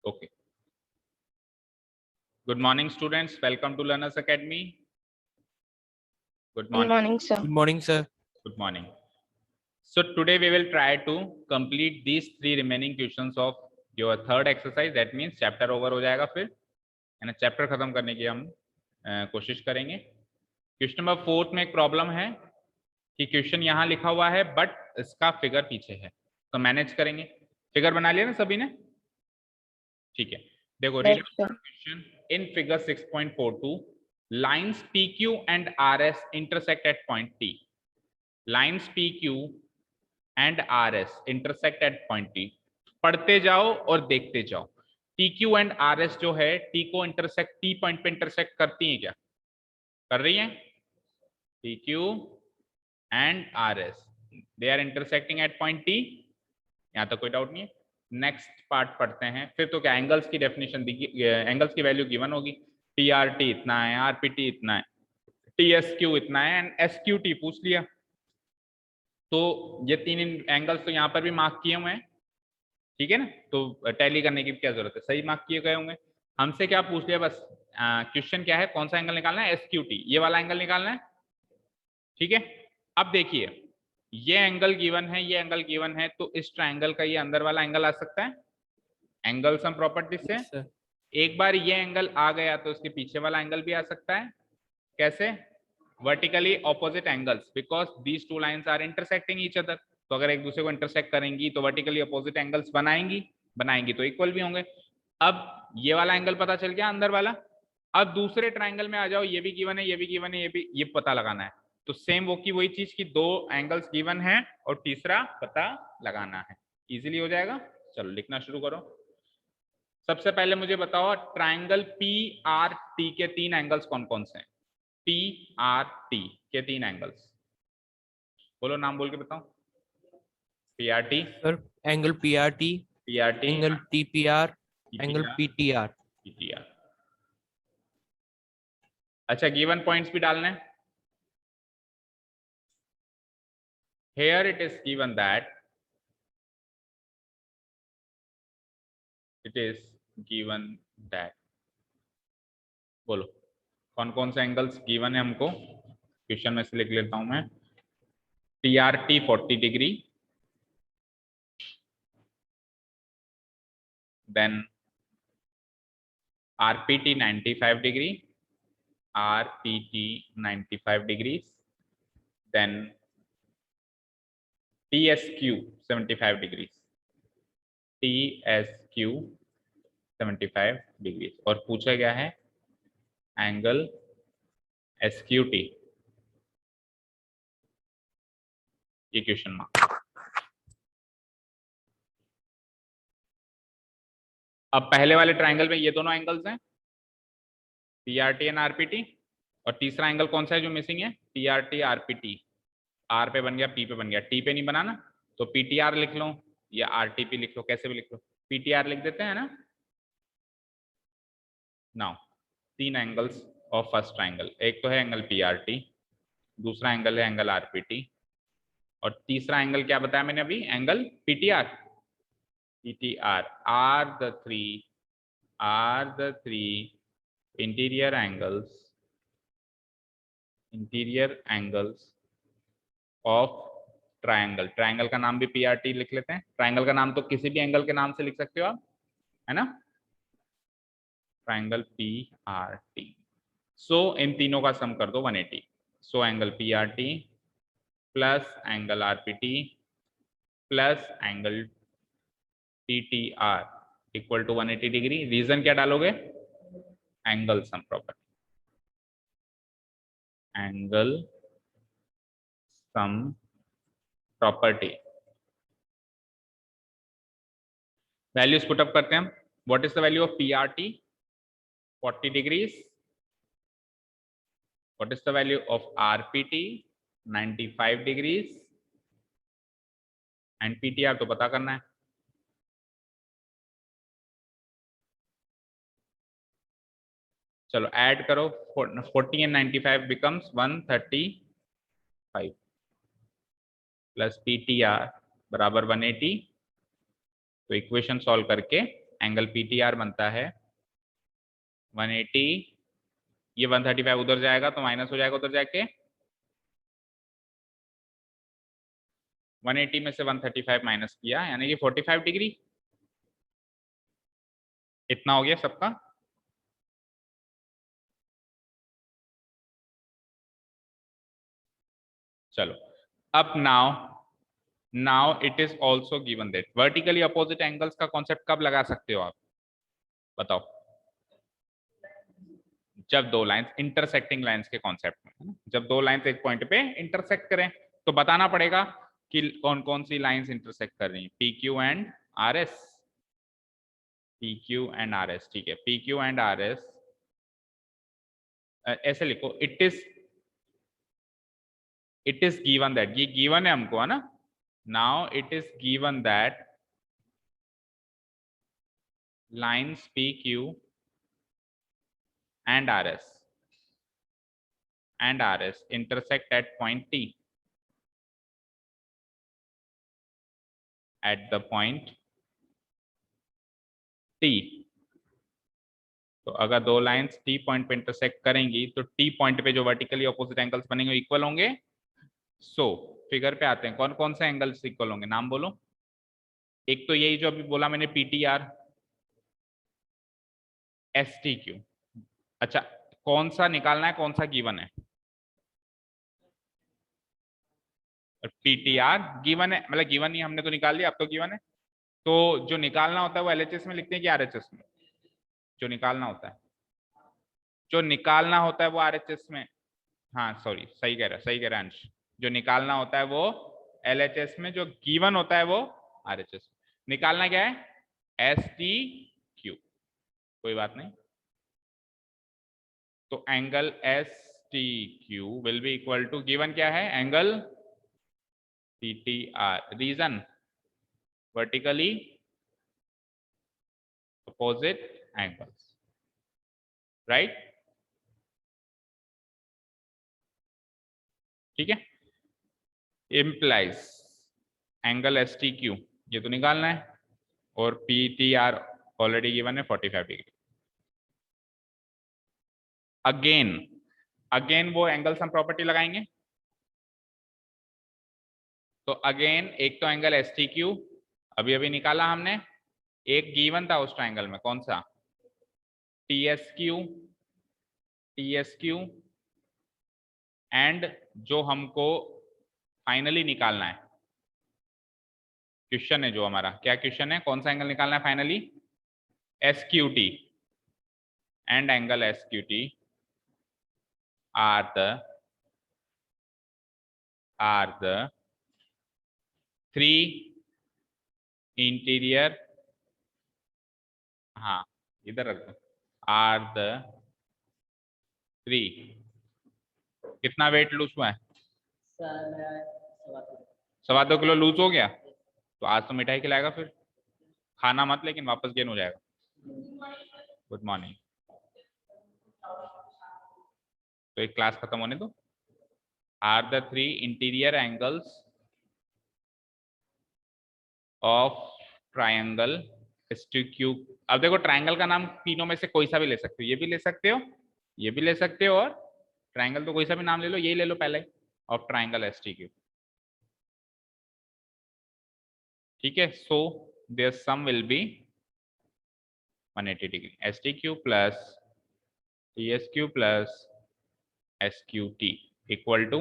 Okay. Good morning, students. Welcome to Learners Academy. Good Good morning. morning, sir. Good morning, sir. Good morning. So today we will try to complete these 3 remaining questions of your third exercise. That means chapter over हो जाएगा फिर, है ना। Chapter खत्म करने की हम कोशिश करेंगे। क्वेश्चन नंबर 4 में एक प्रॉब्लम है कि क्वेश्चन यहाँ लिखा हुआ है बट इसका फिगर पीछे है, तो मैनेज करेंगे। फिगर बना लिया ना सभी ने? ठीक है, देखो Yes, sir. Question in figure 6.42 lines PQ and RS intersect at point T। Lines PQ and RS intersect at point T। पढ़ते जाओ और देखते जाओ। PQ एंड RS जो है T को इंटरसेक्ट, T पॉइंट पे इंटरसेक्ट करती हैं क्या? कर रही हैं? PQ and RS they are intersecting at point T। यहाँ तक कोई डाउट नहीं है। नेक्स्ट पार्ट पढ़ते हैं। फिर तो क्या, एंगल्स की डेफिनेशन, एंगल्स की वैल्यू गिवन होगी। PRT इतना है, RPT इतना है, TSQ इतना है एंड SQT पूछ लिया। तो ये 3 एंगल्स तो यहाँ पर भी मार्क किए हुए हैं, ठीक है ना। तो टैली करने की क्या जरूरत है, सही मार्क किए गए होंगे। हमसे क्या पूछ लिया, बस क्वेश्चन क्या है, कौन सा एंगल निकालना है? SQT, ये वाला एंगल निकालना है, ठीक है। अब देखिए ये एंगल गिवन है, ये एंगल गिवन है, तो इस ट्राइंगल का ये अंदर वाला एंगल आ सकता है। एंगल सम प्रॉपर्टी से Yes, sir. एक बार ये एंगल आ गया तो उसके पीछे वाला एंगल भी आ सकता है। कैसे? Vertically opposite angles, because these two lines are intersecting each other. तो अगर एक दूसरे को इंटरसेक्ट करेंगी तो वर्टिकली ऑपोजिट एंगल्स बनाएंगी तो इक्वल भी होंगे। अब ये वाला एंगल पता चल गया, अंदर वाला। अब दूसरे ट्राइंगल में आ जाओ, ये भी गिवन है, ये भी गिवन है, ये पता लगाना है। तो सेम वो की वही चीज की 2 एंगल्स गिवन है और तीसरा पता लगाना है। इजीली हो जाएगा। चलो लिखना शुरू करो। सबसे पहले मुझे बताओ ट्राइंगल PRT के 3 एंगल्स कौन कौन से हैं? PRT के 3 एंगल्स बोलो, नाम बोल के बताओ। PRT, Sir, angle PRT, PRT, angle TPR, angle PTR. PTR। अच्छा, गिवन पॉइंट्स भी डालने हैं। Here it is given that बोलो कौन कौन से एंगल्स गिवन है हमको। क्वेश्चन में से लिख लेता हूं मैं। PRT 40 degree, then RPT 95 degree, RPT 95 degrees, then TSQ 75 degrees, TSQ 75 degrees। और पूछा गया है एंगल SQT, ये क्वेश्चन मार्क। अब पहले वाले ट्राइंगल में ये दोनों एंगल्स हैं, PRT एंड RPT, और तीसरा एंगल कौन सा है जो मिसिंग है? PRT RPT। R पे बन गया, P पे बन गया, T पे नहीं बना ना, तो PTR लिख लो या RTP लिख लो, कैसे भी लिख लो। PTR लिख देते हैं ना। Now 3 angles of first triangle, एक तो है एंगल PRT, दूसरा एंगल है एंगल RPT, और तीसरा एंगल क्या बताया मैंने अभी? Angle PTR। PTR are the three interior angles of triangle. Triangle का नाम भी PRT लिख लेते हैं। ट्राइंगल का नाम तो किसी भी एंगल के नाम से लिख सकते हो आप, है ना। Triangle PRT। सो इन तीनों का सम कर दो 180। So angle PRT plus angle RPT plus angle PTR equal to 180 degree. Reason क्या डालोगे? Angle sum property, angle sum property. Values put up करते हैं हम। What is the value of PRT? 40 degrees। What is the value of RPT? 95 degrees। And PTR तो पता करना है। चलो ऐड करो, 40 एंड 95 बिकम्स 135 प्लस PTR बराबर 180। तो इक्वेशन सॉल्व करके एंगल PTR बनता है 180, ये 135 उधर जाएगा तो माइनस हो जाएगा उधर जाके, 180 में से 135 माइनस किया यानी कि 45 डिग्री। इतना हो गया सबका। चलो अब now it is also given that vertically opposite angles का कॉन्सेप्ट कब लगा सकते हो आप, बताओ? जब दो लाइंस इंटरसेक्टिंग लाइंस के कॉन्सेप्ट में है ना? जब दो लाइंस एक पॉइंट पे इंटरसेक्ट करें तो बताना पड़ेगा कि कौन कौन सी लाइंस इंटरसेक्ट कर रही हैं, PQ and RS। PQ and RS, ठीक है, PQ एंड RS ऐसे लिखो, इट इज गिवन दैट, ये गिवन है हमको है ना, now it is given that lines PQ and RS intersect at point T, at the point T। तो अगर दो लाइंस T पॉइंट पे इंटरसेक्ट करेंगी तो T पॉइंट पे जो वर्टिकली ऑपोजिट एंगल्स बनेंगे इक्वल होंगे। सो फिगर पे आते हैं, कौन कौन से एंगल्स इक्वल होंगे, नाम बोलो। एक तो यही जो अभी बोला मैंने PTR, STQ। अच्छा, कौन सा निकालना है, कौन सा गिवन है? PTR गिवन है, मतलब गिवन ही हमने तो निकाल लिया, अब तो गिवन है। तो जो निकालना होता है वो LHS में लिखते हैं कि RHS में? जो निकालना होता है, जो निकालना होता है वो RHS में, हाँ सॉरी सही कह रहा है अंश, जो निकालना होता है वो LHS में, जो गिवन होता है वो RHS। निकालना क्या है, STQ, कोई बात नहीं। तो angle STQ will be equal to, given क्या है, angle PTR, reason vertically opposite angles, right? ठीक है, इम्प्लाइज एंगल STQ ये तो निकालना है, और PTR ऑलरेडी गिवन है 45 डिग्री। अगेन वो एंगल सम प्रॉपर्टी लगाएंगे। तो अगेन एक तो एंगल STQ अभी अभी निकाला हमने, एक गिवन था उस ट्रायंगल में, कौन सा, TSQ एंड जो हमको फाइनली निकालना है, क्वेश्चन है जो हमारा, क्या क्वेश्चन है, कौन सा एंगल निकालना है finally, SQT and angle SQT are the three interior, हाँ इधर रख दो, are the three, कितना वेट लूज हुआ है, 2.25 किलो लूज हो गया। तो आज तो मिठाई खिलाएगा फिर, खाना मत लेकिन वापस गेन हो जाएगा। Good morning. तो एक क्लास खत्म होने दो। Are the three interior angles of triangle STQ। अब देखो ट्रायंगल का नाम तीनों में से कोई सा भी ले सकते हो, ये भी ले सकते हो, ये भी ले सकते हो, और ट्रायंगल तो कोई सा भी नाम ले लो, यही ले लो पहले, ऑफ ट्रायंगल STQ। ठीक है, so their sum will be 180 degree, STQ plus TSQ plus SQT equal to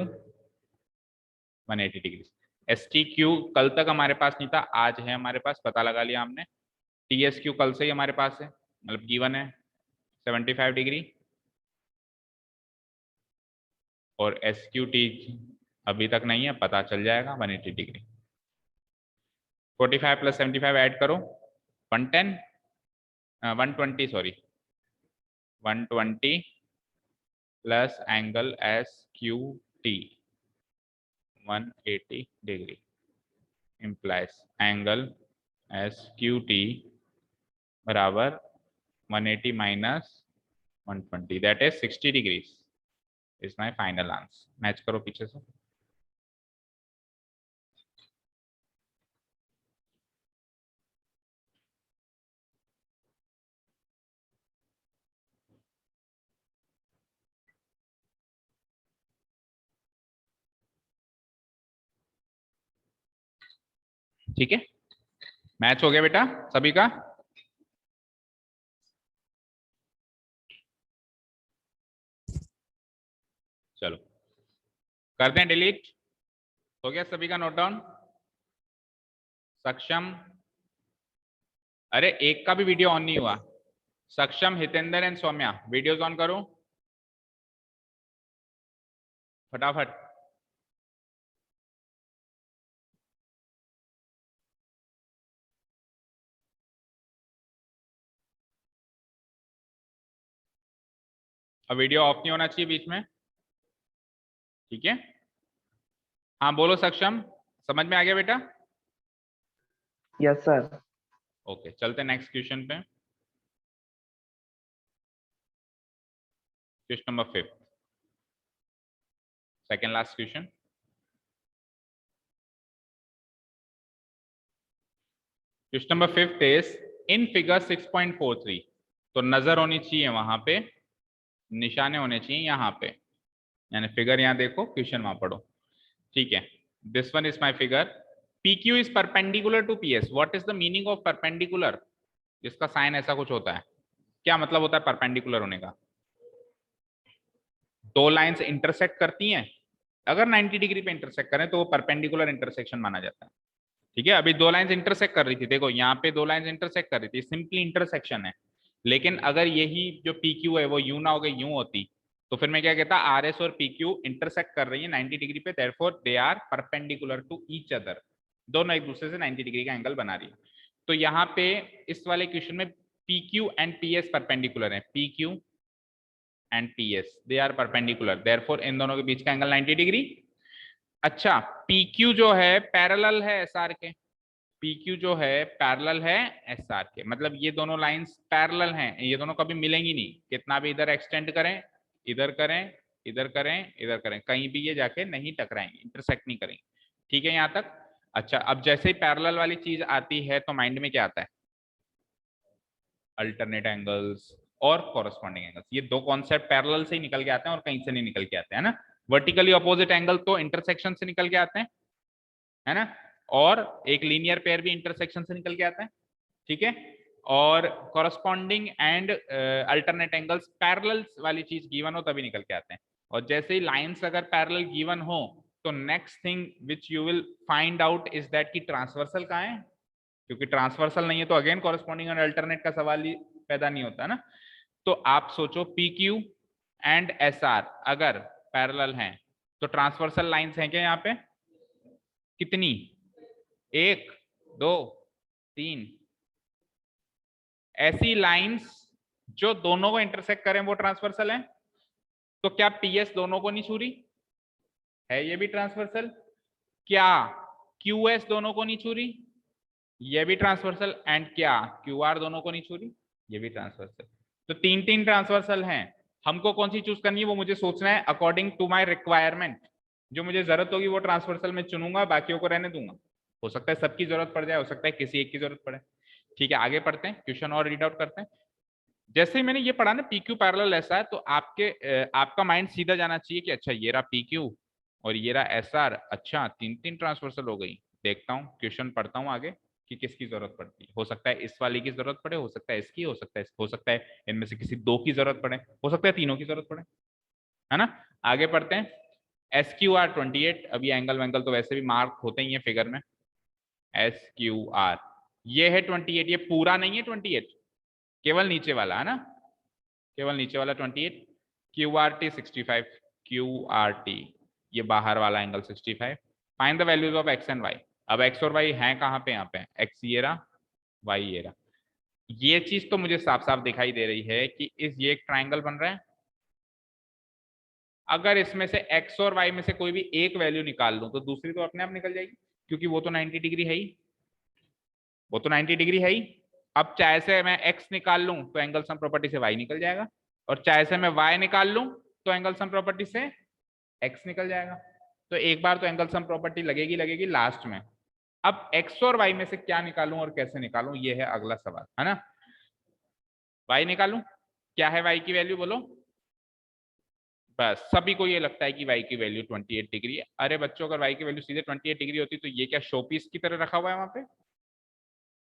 180 degree. STQ कल तक हमारे पास नहीं था, आज है हमारे पास, पता लगा लिया हमने। TSQ कल से ही हमारे पास है, मतलब गिवन है 75 डिग्री, और SQT अभी तक नहीं है, पता चल जाएगा 180 डिग्री। 45 प्लस 75 ऐड करो, 110 120 sorry 120 plus angle SQT 180 degree implies angle SQT बराबर 180 minus 120 that is 60 degrees is my final answer. Match करो पीछे से। ठीक है, मैच हो गया बेटा सभी का। चलो करते हैं डिलीट। हो गया सभी का नोट डाउन। सक्षम, अरे एक का भी वीडियो ऑन नहीं हुआ। Saksham, Hitendra and Saumya videos on करो फटाफट। अब वीडियो ऑफ नहीं होना चाहिए बीच में, ठीक है। हाँ बोलो सक्षम, समझ में आ गया बेटा? Yes sir. ओके चलते नेक्स्ट क्वेश्चन पे। Question number 5, second last question. Question number 5 is in figure 6.43, तो नजर होनी चाहिए वहां पे, निशाने होने चाहिए यहाँ पे, यानी फिगर यहाँ देखो, क्वेश्चन वहां पढ़ो, ठीक है। This one is my figure, PQ is perpendicular to PS। What is the meaning of perpendicular? इसका साइन ऐसा कुछ होता है, क्या मतलब होता है परपेंडिकुलर होने का? दो लाइंस इंटरसेक्ट करती हैं, अगर 90 डिग्री पे इंटरसेक्ट करें तो वो परपेंडिकुलर इंटरसेक्शन माना जाता है, ठीक है। अभी दो लाइंस इंटरसेक्ट कर रही थी, देखो यहाँ पे दो लाइंस इंटरसेक्ट कर रही थी, सिंपली इंटरसेक्शन है। लेकिन अगर यही जो PQ है वो यूं ना हो गई, यूं होती, तो फिर मैं क्या कहता, RS और PQ इंटरसेक्ट कर रही है 90 डिग्री पे, therefore they are perpendicular to each other, दोनों एक दूसरे से 90 डिग्री का एंगल बना रही है। तो यहाँ पे इस वाले क्वेश्चन में PQ एंड PS परपेंडिकुलर है, PQ and PS they are perpendicular, therefore इन दोनों के बीच का एंगल 90 डिग्री। अच्छा, PQ जो है पैरेलल है SR के, PQ जो है पैरेलल है SR के, मतलब ये दोनों लाइंस पैरेलल हैं, ये दोनों कभी मिलेंगी नहीं, कितना भी इधर एक्सटेंड करें, इधर करें, इधर करें, इधर करें, कहीं भी ये जाके नहीं टकराएंगे, इंटरसेक्ट नहीं करेंगे, ठीक है यहाँ तक। अच्छा, अब जैसे ही पैरेलल वाली चीज आती है तो माइंड में क्या आता है? अल्टरनेट एंगल्स और कॉरस्पॉन्डिंग एंगल्स, ये दो कॉन्सेप्ट पैरेलल से ही निकल के आते हैं और कहीं से नहीं निकल के आते हैं ना। वर्टिकली अपोजिट एंगल तो इंटरसेक्शन से निकल के आते हैं, है ना, और एक लीनियर पेयर भी इंटरसेक्शन से निकल के आता है, ठीक है। और corresponding and alternate angles parallel वाली चीज गिवन हो तभी निकल के आते हैं। और जैसे ही लाइंस अगर पैरेलल गिवन हो तो next thing which you will find out is that कि ट्रांसवर्सल कहाँ है, क्योंकि ट्रांसवर्सल नहीं है तो अगेन कॉरस्पॉन्डिंग एंड अल्टरनेट का सवाल ही पैदा नहीं होता ना। तो आप सोचो PQ एंड SR अगर पैरेलल हैं तो ट्रांसवर्सल लाइंस हैं क्या यहाँ पे? कितनी? 1 2 3 ऐसी लाइंस जो दोनों को इंटरसेक्ट करें वो ट्रांसवर्सल है। तो क्या PS दोनों को नहीं छू रही है, ये भी ट्रांसवर्सल? क्या QS दोनों को नहीं छू रही, ये भी ट्रांसवर्सल? एंड क्या QR दोनों को नहीं छू रही, ये भी ट्रांसवर्सल? तो तीन तीन ट्रांसवर्सल हैं, हमको कौन सी चूज करनी है वो मुझे सोचना है अकॉर्डिंग टू माय रिक्वायरमेंट। जो मुझे जरूरत होगी वो ट्रांसवर्सल में चुनूंगा, बाकियों को रहने दूंगा। हो सकता है सबकी जरूरत पड़ जाए, हो सकता है किसी एक की जरूरत पड़े, ठीक है। आगे पढ़ते हैं, क्वेश्चन और रीड आउट करते हैं। जैसे ही मैंने ये पढ़ा ना PQ पैरेलल ऐसा है, तो आपका माइंड सीधा जाना चाहिए कि अच्छा ये रहा PQ और ये रहा SR, अच्छा तीन तीन ट्रांसवर्सल हो गई। देखता हूँ क्वेश्चन, पढ़ता हूँ आगे कि किसकी जरूरत पड़ती है। हो सकता है इस वाली की जरूरत पड़े, हो सकता है इसकी, हो सकता है इनमें से किसी दो की जरूरत पड़े, हो सकता है तीनों की जरूरत पड़े, है ना। आगे पढ़ते हैं। SQR 28, अभी एंगल वैंगल तो वैसे भी मार्क होते ही है फिगर में। SQR ये है 28, ये पूरा नहीं है 28, केवल नीचे वाला है ना, केवल नीचे वाला 28। QRT 65, QRT ये बाहर वाला angle 65। Find the values of X and Y। अब X और Y हैं कहाँ पे? यहाँ पे X ये रहा, Y ये रहा। ये चीज तो मुझे साफ साफ दिखाई दे रही है कि ये एक ट्राइंगल बन रहा है। अगर इसमें से X और Y में से कोई भी एक वैल्यू निकाल लूं तो दूसरी तो अपने आप निकल जाएगी, क्योंकि वो तो 90 डिग्री है ही, वो तो 90 डिग्री है ही। अब चाहे से मैं X निकाल लूं तो एंगल सम प्रॉपर्टी से Y निकल जाएगा, और चाहे से मैं Y निकाल लूं तो एंगल सम प्रॉपर्टी से X निकल जाएगा। तो एक बार तो एंगल सम प्रॉपर्टी लगेगी लगेगी लास्ट में। अब X और Y में से क्या निकालूं और कैसे निकालूं, ये है अगला सवाल, है ना। Y निकालूं, क्या है Y की वैल्यू बोलो? बस सभी को ये लगता है कि y की वैल्यू 28 डिग्री है। अरे बच्चों, अगर y की वैल्यू सीधे 28 डिग्री होती तो ये क्या शोपीस की तरह रखा हुआ है वहां पे?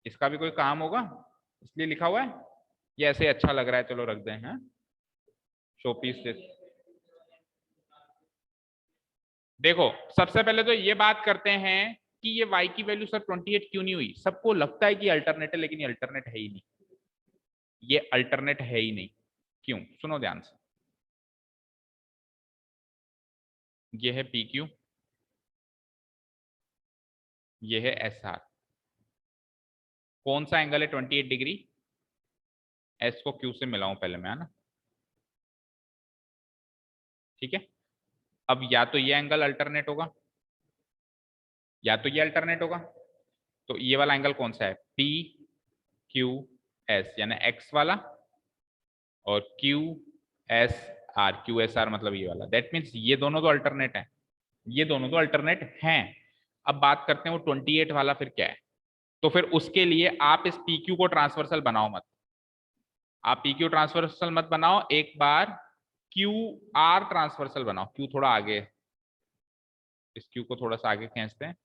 इसका भी कोई काम होगा इसलिए लिखा हुआ है? ये ऐसे अच्छा लग रहा है, चलो रख दें। हैं शोपीस से। देखो सबसे पहले तो ये बात करते हैं कि ये y की वैल्यू सर 28 क्यों नहीं हुई? सबको लगता है कि अल्टरनेट है, लेकिन ये अल्टरनेट है ही नहीं। ये अल्टरनेट है ही नहीं। क्यों? सुनो ध्यान से। ये है पी क्यू, ये है एस आर। कौन सा एंगल है 28 डिग्री? एस को क्यू से मिलाऊं पहले मैं, है ना? ठीक है। अब या तो ये एंगल अल्टरनेट होगा, या तो ये अल्टरनेट होगा। तो ये वाला एंगल कौन सा है? पी क्यू एस, यानी एक्स वाला, और Q S are. Q S are मतलब ये वाला। दैट मीन्स ये दोनों तो अल्टरनेट है, ये दोनों तो अल्टरनेट हैं। अब बात करते हैं वो 28 वाला फिर क्या है। तो फिर उसके लिए आप इस पी क्यू को ट्रांसवर्सल बनाओ मत। आप पी क्यू ट्रांसवर्सल मत बनाओ, एक बार क्यू आर ट्रांसवर्सल बनाओ। क्यू थोड़ा आगे, इस क्यू को थोड़ा सा आगे खींचते हैं।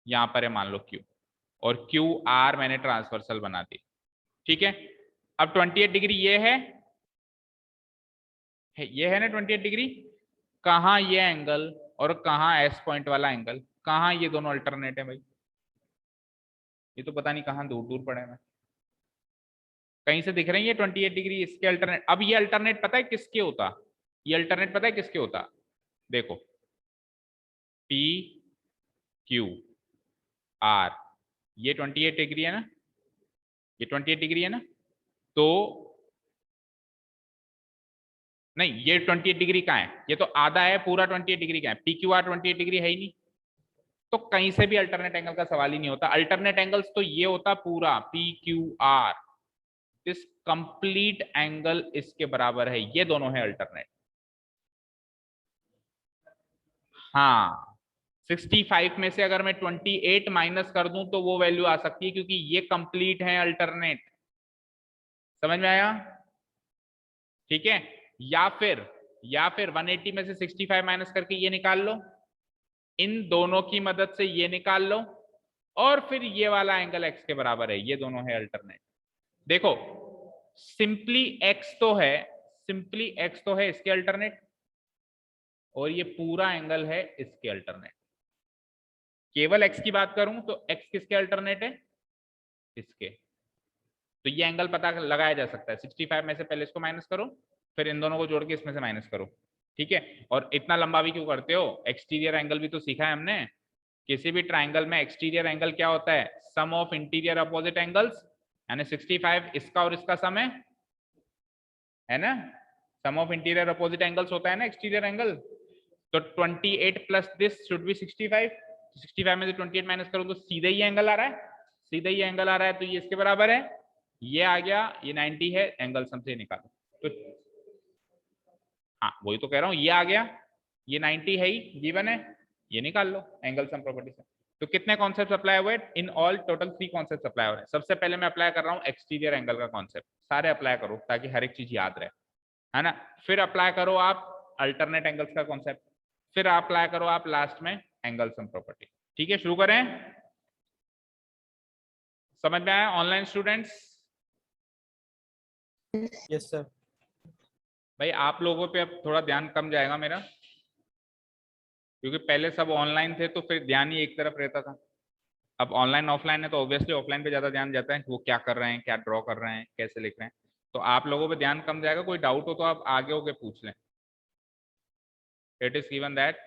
यहां पर है मान लो क्यू, और क्यू आर मैंने ट्रांसवर्सल बना दी। ठीक है। अब 28 डिग्री ये है ना 28 डिग्री। कहाँ ये एंगल और कहाँ एस पॉइंट वाला एंगल, कहाँ ये दोनों अल्टरनेट है भाई? ये तो पता नहीं कहाँ दूर दूर पड़े हैं। कहीं से दिख रही है 28 डिग्री इसके अल्टरनेट। अब ये अल्टरनेट पता है किसके होता? ये अल्टरनेट पता है किसके होता? देखो, पी क्यू आर, ये 28 डिग्री है ना, ये 28 डिग्री है ना। तो नहीं, ये 28 डिग्री का है, ये तो आधा है, पूरा 28 डिग्री का है। पी क्यू आर 28 डिग्री है ही नहीं, तो कहीं से भी अल्टरनेट एंगल का सवाल ही नहीं होता। अल्टरनेट एंगल्स तो ये होता पूरा P Q are, this complete angle इसके बराबर है, ये दोनों है अल्टरनेट। हाँ, 65 में से अगर मैं 28 माइनस कर दूं तो वो वैल्यू आ सकती है, क्योंकि ये कंप्लीट है अल्टरनेट। समझ में आया? ठीक है। या फिर 180 में से 65 माइनस करके ये निकाल लो, इन दोनों की मदद से ये निकाल लो, और फिर ये वाला एंगल एक्स के बराबर है, ये दोनों है अल्टरनेट। देखो, सिंपली एक्स तो है, सिंपली एक्स तो है इसके अल्टरनेट, और ये पूरा एंगल है इसके अल्टरनेट। केवल एक्स की बात करूं तो एक्स किसके अल्टरनेट है? इसके। तो ये एंगल पता लगाया जा सकता है। 65 में से पहले इसको माइनस करो, फिर इन दोनों को जोड़ के इसमें से माइनस करो। ठीक है। और इतना लंबा भी क्यों करते हो? एक्सटीरियर एंगल भी तो सीखा है हमने। किसी भी ट्राइंगल में एक्सटीरियर एंगल क्या होता है? सम ऑफ इंटीरियर अपोजिट एंगल्स, यानी 65 इसका और इसका सम है ना? सम ऑफ इंटीरियर अपोजिट एंगल्स होता है ना एक्सटीरियर एंगल। तो 28 प्लस दिस शुड बी 65। 65 में से 28 माइनस करो तो सीधे ही एंगल आ रहा है, सीधे ही एंगल आ रहा है, तो ये इसके बराबर है। ये आ गया, ये 90 है, एंगल सम से निकालो। तो हाँ, वही तो कह रहा हूँ, ये आ गया, ये 90 है ही, गिवन है, ये निकाल लो एंगल सम प्रॉपर्टी से। तो कितने कॉन्सेप्ट अप्लाई हुए? In all total 3 concept apply हो रहे हैं। सबसे पहले मैं अप्लाई कर रहा हूँ एक्सटीरियर एंगल का कॉन्सेप्ट। सारे अप्लाई करो ताकि हर एक चीज याद रहे, है ना? फिर अप्लाई करो आप अल्टरनेट एंगल्स का कॉन्सेप्ट, फिर अप्लाई करो आप लास्ट में एंगल सम प्रॉपर्टी। ठीक है, शुरू करें? समझ में आया ऑनलाइन स्टूडेंट्स? Yes sir. भाई आप लोगों पे अब थोड़ा ध्यान कम जाएगा मेरा, क्योंकि पहले सब ऑनलाइन थे तो फिर ध्यान ही एक तरफ रहता था। अब ऑनलाइन ऑफलाइन है तो ऑब्वियसली ऑफलाइन पे ज्यादा ध्यान जाता है कि वो क्या कर रहे हैं, क्या ड्रॉ कर रहे हैं, कैसे लिख रहे हैं। तो आप लोगों पे ध्यान कम जाएगा। कोई डाउट हो तो आप आगे होके पूछ लें। It is given that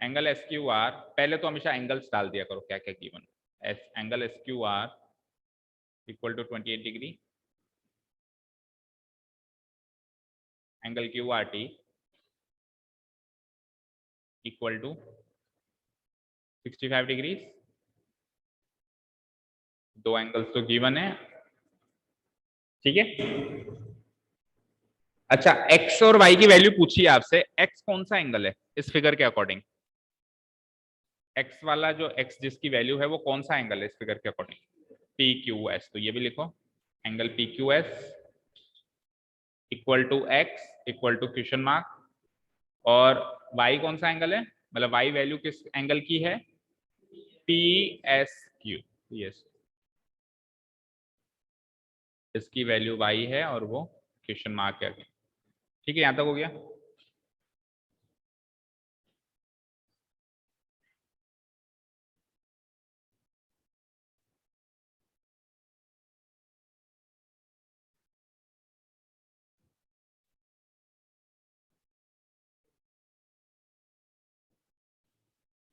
angle S Q R, पहले तो हमेशा एंगल्स डाल दिया करो क्या क्या given. S angle S Q R equal to 28 degree, angle Q R T equal to 65 degree. दो एंगल्स तो गिवन है। ठीक है। अच्छा, x और y की वैल्यू पूछी है आपसे। x कौन सा एंगल है इस फिगर के अकॉर्डिंग? x वाला जो x जिसकी वैल्यू है वो कौन सा एंगल है इस फिगर के अकॉर्डिंग? P Q S. तो ये भी लिखो, angle P Q S equal to x equal to question mark, और y कौन सा एंगल है, मतलब y वैल्यू किस एंगल की है, पी एस क्यू, यस, इसकी वैल्यू y है और वो क्वेश्चन मार्क है। ठीक है, यहां तक हो गया।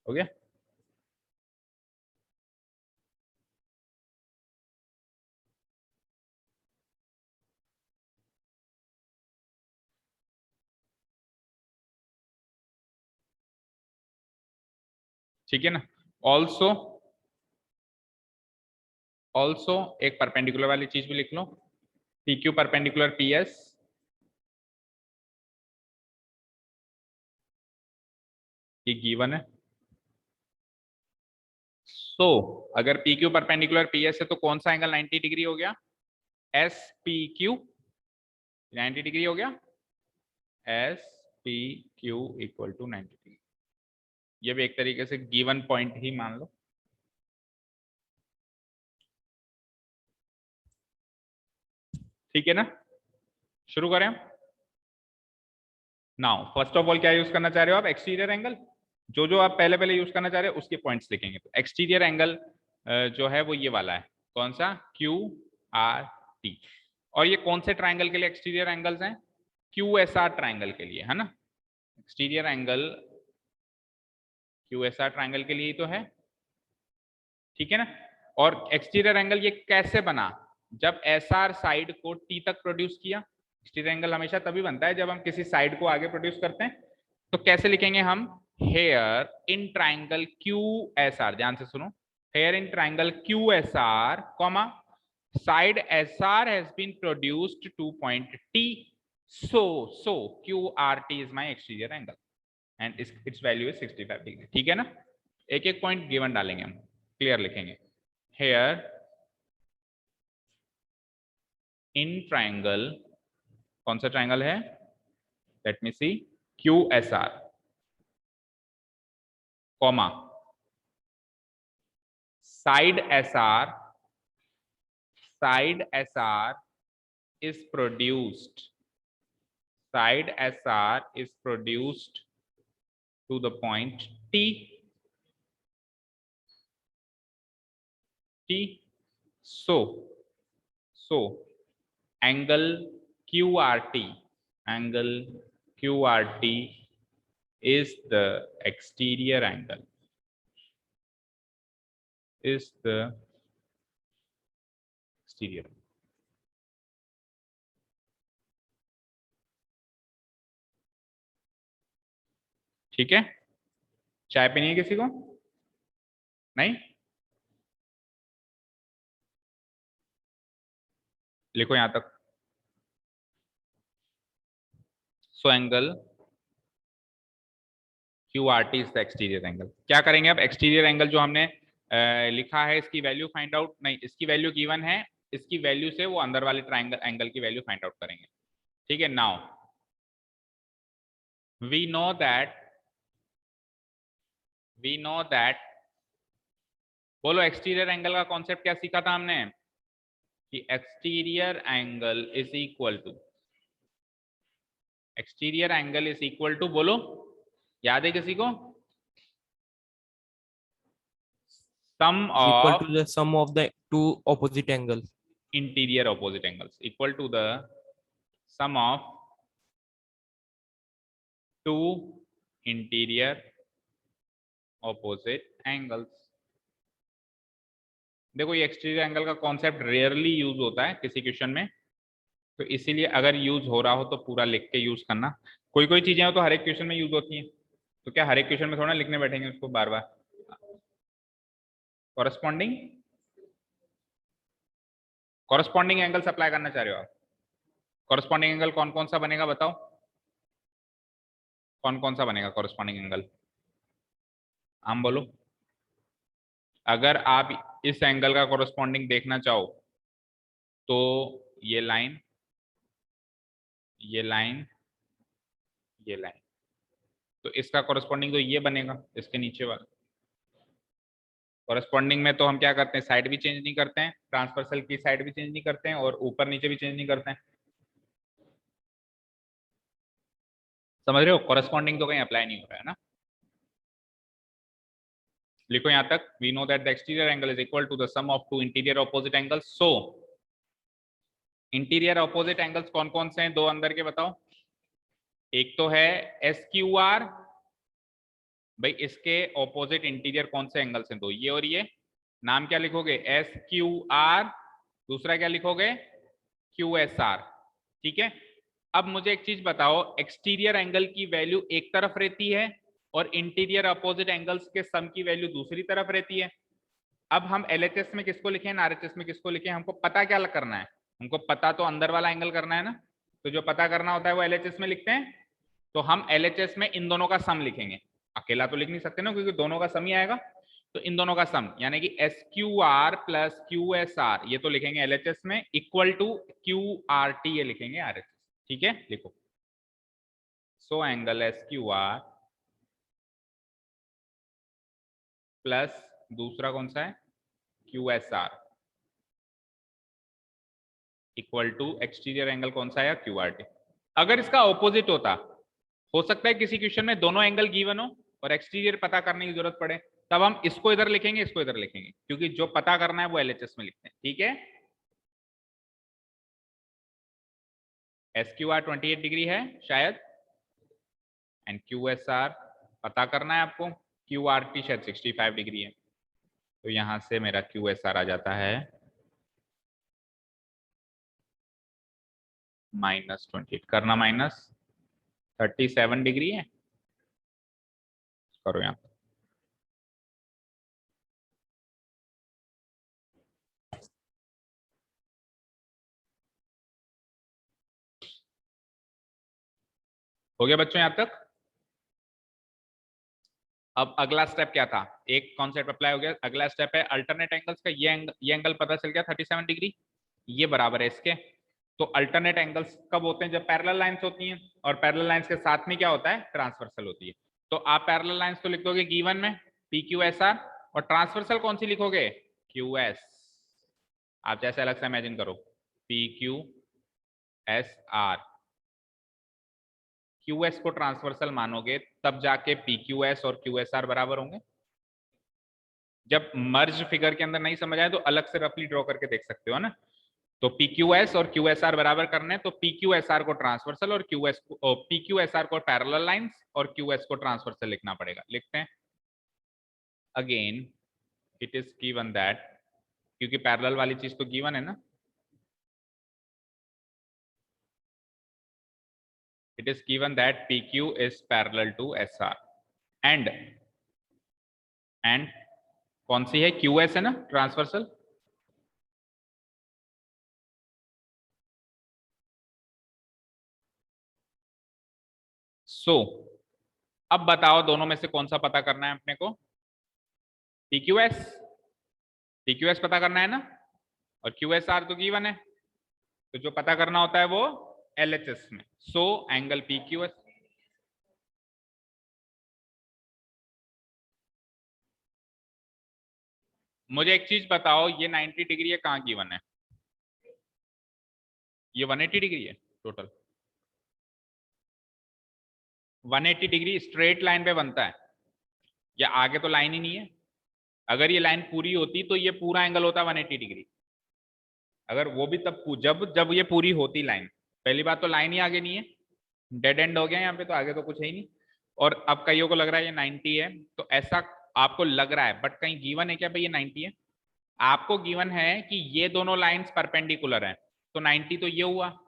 हो गया। ठीक है ना। ऑल्सो ऑल्सो एक परपेंडिकुलर वाली चीज भी लिख लो, P Q perpendicular P S, ये गिवन है। सो अगर P Q perpendicular P S है तो कौन सा एंगल 90 डिग्री हो गया, एस पी क्यू 90 डिग्री हो गया, S P Q equal to 90 degree. ये भी एक तरीके से गिवन पॉइंट ही मान लो। ठीक है ना, शुरू करें। नाउ फर्स्ट ऑफ ऑल क्या यूज करना चाह रहे हो आप, एक्सटीरियर एंगल। जो जो आप पहले पहले यूज करना चाह रहे हो उसके पॉइंट्स लिखेंगे। तो एक्सटीरियर एंगल जो है वो ये वाला है, कौन सा, क्यू आर टी। और ये कौन से ट्राइंगल के लिए एक्सटीरियर एंगल्स हैं, क्यू एस आर ट्राइंगल के लिए, है ना। Exterior angle Q S R triangle के लिए ही तो है, ठीक है ना। और एक्सटीरियर एंगल ये कैसे बना, जब एस आर साइड को टी तक प्रोड्यूस किया। एक्सटीरियर एंगल हमेशा तभी बनता है जब हम किसी साइड को आगे प्रोड्यूस करते हैं। तो कैसे लिखेंगे हम, here in triangle Q S R, ध्यान से सुनो, here in triangle Q S R comma side S R has been produced to point T, so QRT is my exterior angle and its value is 65 degree. ठीक है ना, एक एक point given डालेंगे हम, क्लियर लिखेंगे। हेयर इन ट्राइंगल, कौन सा ट्राइंगल है, let me see, QSR comma side SR is produced to the point T, so angle QRT is the exterior angle, ठीक है। चाय पीनी है किसी को, नहीं, लिखो यहां तक। So angle QRT is the exterior angle. क्या करेंगे अब, एक्सटीरियर एंगल जो हमने लिखा है इसकी वैल्यू फाइंड आउट, नहीं इसकी वैल्यू गिवन है, इसकी वैल्यू से वो अंदर वाले ट्राइंगल एंगल की वैल्यू फाइंड आउट करेंगे। ठीक है, नाउ वी नो दैट बोलो एक्सटीरियर एंगल का कॉन्सेप्ट क्या सीखा था हमने, कि exterior angle is equal to बोलो, याद है किसी को, sum equal of to the sum of the two opposite angles. interior opposite angles, equal to the sum of two interior opposite angles। देखो ये एक्सटीरियर एंगल का कॉन्सेप्ट रेयरली यूज होता है किसी क्वेश्चन में, तो इसीलिए अगर यूज हो रहा हो तो पूरा लिख के यूज करना। कोई कोई चीजें हो तो हर एक क्वेश्चन में यूज होती हैं, तो क्या हर एक क्वेश्चन में थोड़ा लिखने बैठेंगे उसको बार बार। कॉरस्पॉन्डिंग एंगल अप्लाई करना चाह रहे हो आप, कॉरस्पॉन्डिंग एंगल कौन कौन सा बनेगा बताओ, कौन कौन सा बनेगा कॉरस्पॉन्डिंग एंगल, हम बोलो। अगर आप इस एंगल का कॉरस्पॉन्डिंग देखना चाहो तो ये लाइन ये लाइन, ये लाइन, तो इसका कॉरेस्पॉन्डिंग तो ये बनेगा, इसके नीचे वाला। कॉरेस्पॉन्डिंग में तो हम क्या करते हैं, साइड भी चेंज नहीं करते हैं, ट्रांसवर्सल की साइड भी चेंज नहीं करते हैं, और ऊपर नीचे भी चेंज नहीं करते हैं। समझ रहे हो, कॉरेस्पॉन्डिंग तो कहीं अप्लाई नहीं हो रहा है ना। लिखो यहां तक, we know that the exterior angle is equal to the sum of two interior opposite angles. So interior opposite angles कौन कौन से हैं, दो अंदर के बताओ। एक तो है SQR, भाई इसके ऑपोजिट इंटीरियर कौन से एंगल्स हैं, दो, ये और ये। नाम क्या लिखोगे, SQR, दूसरा क्या लिखोगे, QSR। ठीक है, अब मुझे एक चीज बताओ, एक्सटीरियर एंगल की वैल्यू एक तरफ रहती है और इंटीरियर अपोजिट एंगल्स के सम की वैल्यू दूसरी तरफ रहती है। अब हम LHS में किसको लिखें, RHS में किसको लिखें, हमको पता क्या करना है, हमको पता तो अंदर वाला एंगल करना है ना, तो जो पता करना होता है वो LHS में लिखते हैं। तो हम LHS में इन दोनों का सम लिखेंगे, अकेला तो लिख नहीं सकते ना, क्योंकि दोनों का सम ही आएगा। तो इन दोनों का सम यानी कि SQR प्लस QSR ये तो लिखेंगे LHS में, इक्वल टू QRT ये लिखेंगे RHS। ठीक है, लिखो। सो एंगल SQR प्लस दूसरा कौन सा है, QSR, equal to exterior angle कौन सा है, QRT। अगर इसका ऑपोजिट होता, हो सकता है किसी क्वेश्चन में दोनों एंगल गिवन हो और एक्सटीरियर पता करने की जरूरत पड़े, तब हम इसको इधर लिखेंगे, इसको इधर लिखेंगे, क्योंकि जो पता करना है वो LHS में लिखते हैं। ठीक है, SQR 28 डिग्री है शायद, एंड QSR पता करना है आपको, QRT शायद 65 डिग्री है। तो यहां से मेरा QSR आ जाता है -28, करना -37 डिग्री है, करो यहाँ। हो गया बच्चों यहां तक। अब अगला स्टेप क्या था, एक कॉन्सेप्ट अप्लाई हो गया, अगला स्टेप है अल्टरनेट एंगल्स का। ये एंगल पता चल गया 37 डिग्री, ये बराबर है इसके। तो अल्टरनेट एंगल्स कब होते हैं, जब पैरेलल लाइंस होती हैं, और पैरेलल लाइंस के साथ में क्या होता है, ट्रांसवर्सल होती है। तो आप पैरेलल लाइंस तो लिख दोगे गिवन में PQSR, और ट्रांसवर्सल कौन सी लिखोगे, QS। आप जैसे अलग से इमेजिन करो, PQSR, QS को ट्रांसवर्सल मानोगे तब जाके PQS और QSR बराबर होंगे। जब मर्ज फिगर के अंदर नहीं समझ आए तो अलग से रफली ड्रॉ करके देख सकते हो ना। तो PQS और QSR बराबर करने, तो PQSR को ट्रांसवर्सल और PQSR को पैरेलल लाइंस और QS को ट्रांसवर्सल लिखना पड़ेगा। लिखते हैं, again it is given that, क्योंकि पैरेलल वाली चीज तो गिवन है ना, it is given that PQ is parallel to SR and कौन सी है, QS है ना ट्रांसवर्सल। सो अब बताओ दोनों में से कौन सा पता करना है अपने को, PQS पता करना है ना, और QSR तो गिवन है, तो जो पता करना होता है वो LHS में। सो एंगल PQS, मुझे एक चीज बताओ, ये 90 डिग्री है, कहाँ गिवन है, ये 180 डिग्री है टोटल। 180 डिग्री स्ट्रेट लाइन पे बनता है, या आगे तो लाइन ही नहीं है। अगर ये लाइन पूरी होती तो ये पूरा एंगल होता 180 डिग्री, अगर वो भी तब जब जब ये पूरी होती लाइन। पहली बात तो लाइन ही आगे नहीं है, डेड एंड हो गया यहाँ पे, तो आगे तो कुछ है ही नहीं। और अब कईयों को लग रहा है ये 90 है, तो ऐसा आपको लग रहा है, बट कहीं गिवन है क्या भाई ये 90 है, आपको गिवन है कि ये दोनों लाइंस परपेंडिकुलर हैं, तो 90 तो ये हुआ।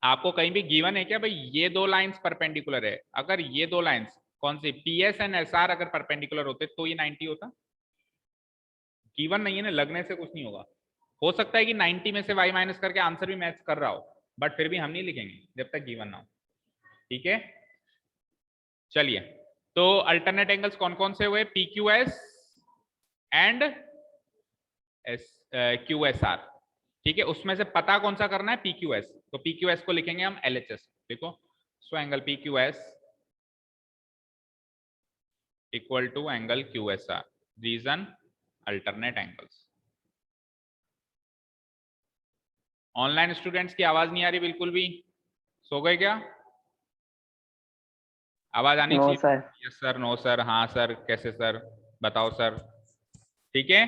आपको कहीं भी गिवन है क्या भाई ये दो लाइंस परपेंडिकुलर है, अगर ये दो लाइंस कौन सी, PS एंड SR अगर परपेंडिकुलर होते तो ये 90 होता। गिवन नहीं है ना, लगने से कुछ नहीं होगा। हो सकता है कि 90 में से y माइनस करके आंसर भी मैच कर रहा हो, बट फिर भी हम नहीं लिखेंगे जब तक गिवन ना हो। ठीक है, चलिए, तो अल्टरनेट एंगल्स कौन कौन से हुए, PQS एंड QSR। ठीक है, उसमें से पता कौन सा करना है, PQS। तो PQS को लिखेंगे हम LHS। देखो, so angle PQS equal to angle QSR। Reason, alternate angles. Online students की आवाज नहीं आ रही बिल्कुल भी, सो गए क्या? आवाज आनी नो चाहिए। Sir. Yes sir, no sir, हाँ सर, कैसे सर, बताओ सर। ठीक है,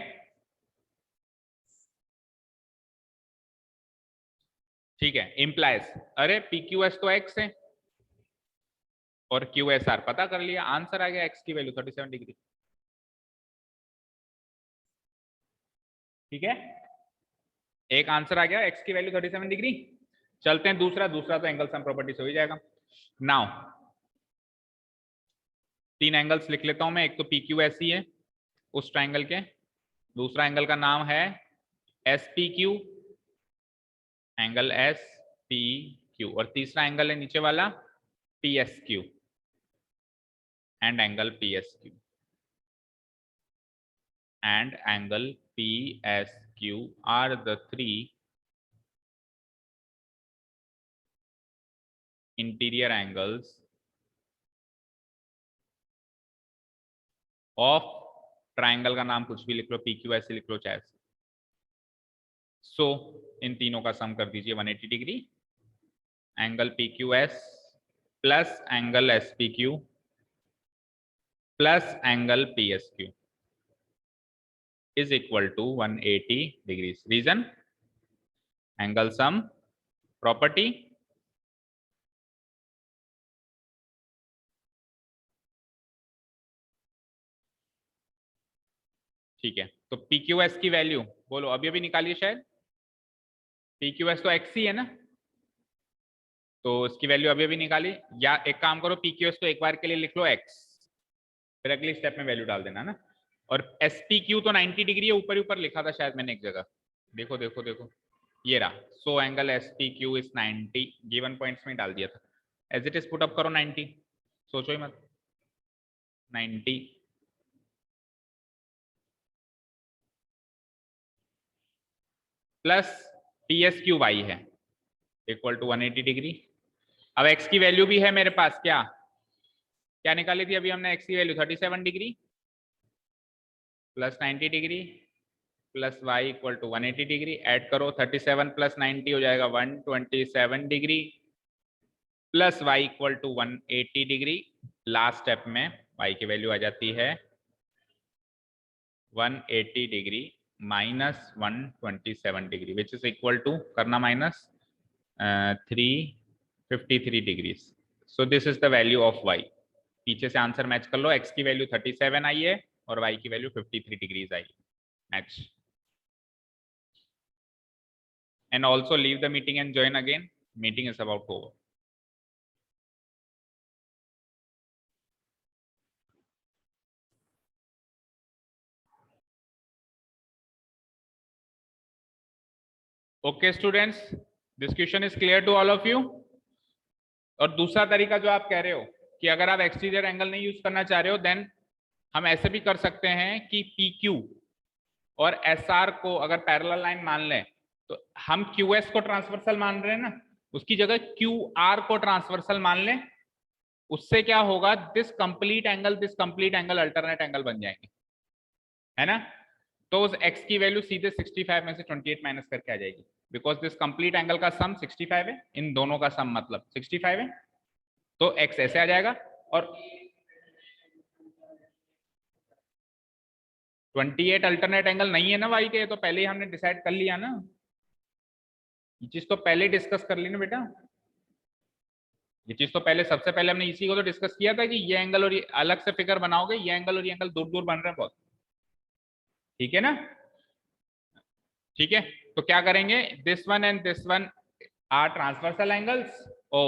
ठीक है। इम्प्लाइज, अरे PQS तो x है और QSR पता कर लिया, आंसर आ गया x की वैल्यू 37 डिग्री। ठीक है, एक आंसर आ गया x की वैल्यू 37 डिग्री। चलते हैं दूसरा तो एंगल सम प्रॉपर्टी से हो जाएगा। नाउ 3 एंगल्स लिख लेता हूं मैं। एक तो PQS ही है उस ट्राइंगल के, दूसरा एंगल का नाम है SPQ, एंगल SPQ, और तीसरा एंगल है नीचे वाला PSQ and angle PSQ and angle PSQ are the 3 interior angles of triangle का नाम कुछ भी लिख लो, PQS लिख लो चाहे। सो इन तीनों का सम कर दीजिए 180 degree. Angle PQS plus angle SPQ plus angle PSQ is equal to 180 degrees. Reason, angle sum property। ठीक है, तो PQS की वैल्यू बोलो, अभी निकालिए शायद। PQS तो x ही है ना, तो इसकी वैल्यू अभी निकाली। या एक काम करो, PQS तो एक बार के लिए लिख लो x, फिर अगली स्टेप में वैल्यू डाल देना ना। और SPQ तो 90 डिग्री है, ऊपर ऊपर लिखा था शायद मैंने एक जगह, देखो देखो देखो, ये रहा। So angle SPQ is 90, given points में डाल दिया था। As it is put up करो 90, सोचो ही मत। 90 प्लस PSQ y है इक्वल टू 180 डिग्री। अब x की वैल्यू भी है मेरे पास, क्या क्या निकाली थी अभी हमने? x की value 37 degree plus 90 degree plus y equal to 180 degree. Add करो, 37 प्लस 90 हो जाएगा 127 degree plus y equal to 180 degree. Last step में y की वैल्यू आ जाती है 180 degree minus 127 degree which is equal to, करना minus 353 degrees. So this is the value of y। पीछे से आंसर मैच कर लो, x की वैल्यू 37 आई है और y की value 53 degrees I. Match. And also leave the meeting and join again. Meeting is about over. Okay students, this question is clear to all of you. और दूसरा तरीका जो आप कह रहे हो कि अगर आप एक्सटीरियर एंगल नहीं यूज करना चाह रहे हो, देन हम ऐसे भी कर सकते हैं कि PQ और SR को अगर पैरेलल लाइन मान लें, तो हम QS को ट्रांसवर्सल मान रहे हैं ना, उसकी जगह QR को ट्रांसवर्सल मान लें। उससे क्या होगा, this complete angle alternate angle बन जाएंगे, है ना। तो उस x की वैल्यू सीधे 65 में से 28 माइनस करके आ जाएगी, बिकॉज दिस कंप्लीट एंगल का सम 65 है, इन दोनों का सम मतलब 65 है। तो x ऐसे आ जाएगा और 28 अल्टरनेट एंगल नहीं है ना y के, तो पहले ही हमने डिसाइड कर लिया ना, ये चीज तो पहले डिस्कस कर ली ना बेटा। ये चीज तो पहले, सबसे पहले हमने इसी को तो डिस्कस किया था कि ये एंगल और ये अलग से फिगर बनाओगे, ये एंगल और ये एंगल दूर दूर बन रहे हैं बहुत, ठीक है ना। ठीक है, तो क्या करेंगे, this one and this one are transversal angles, oh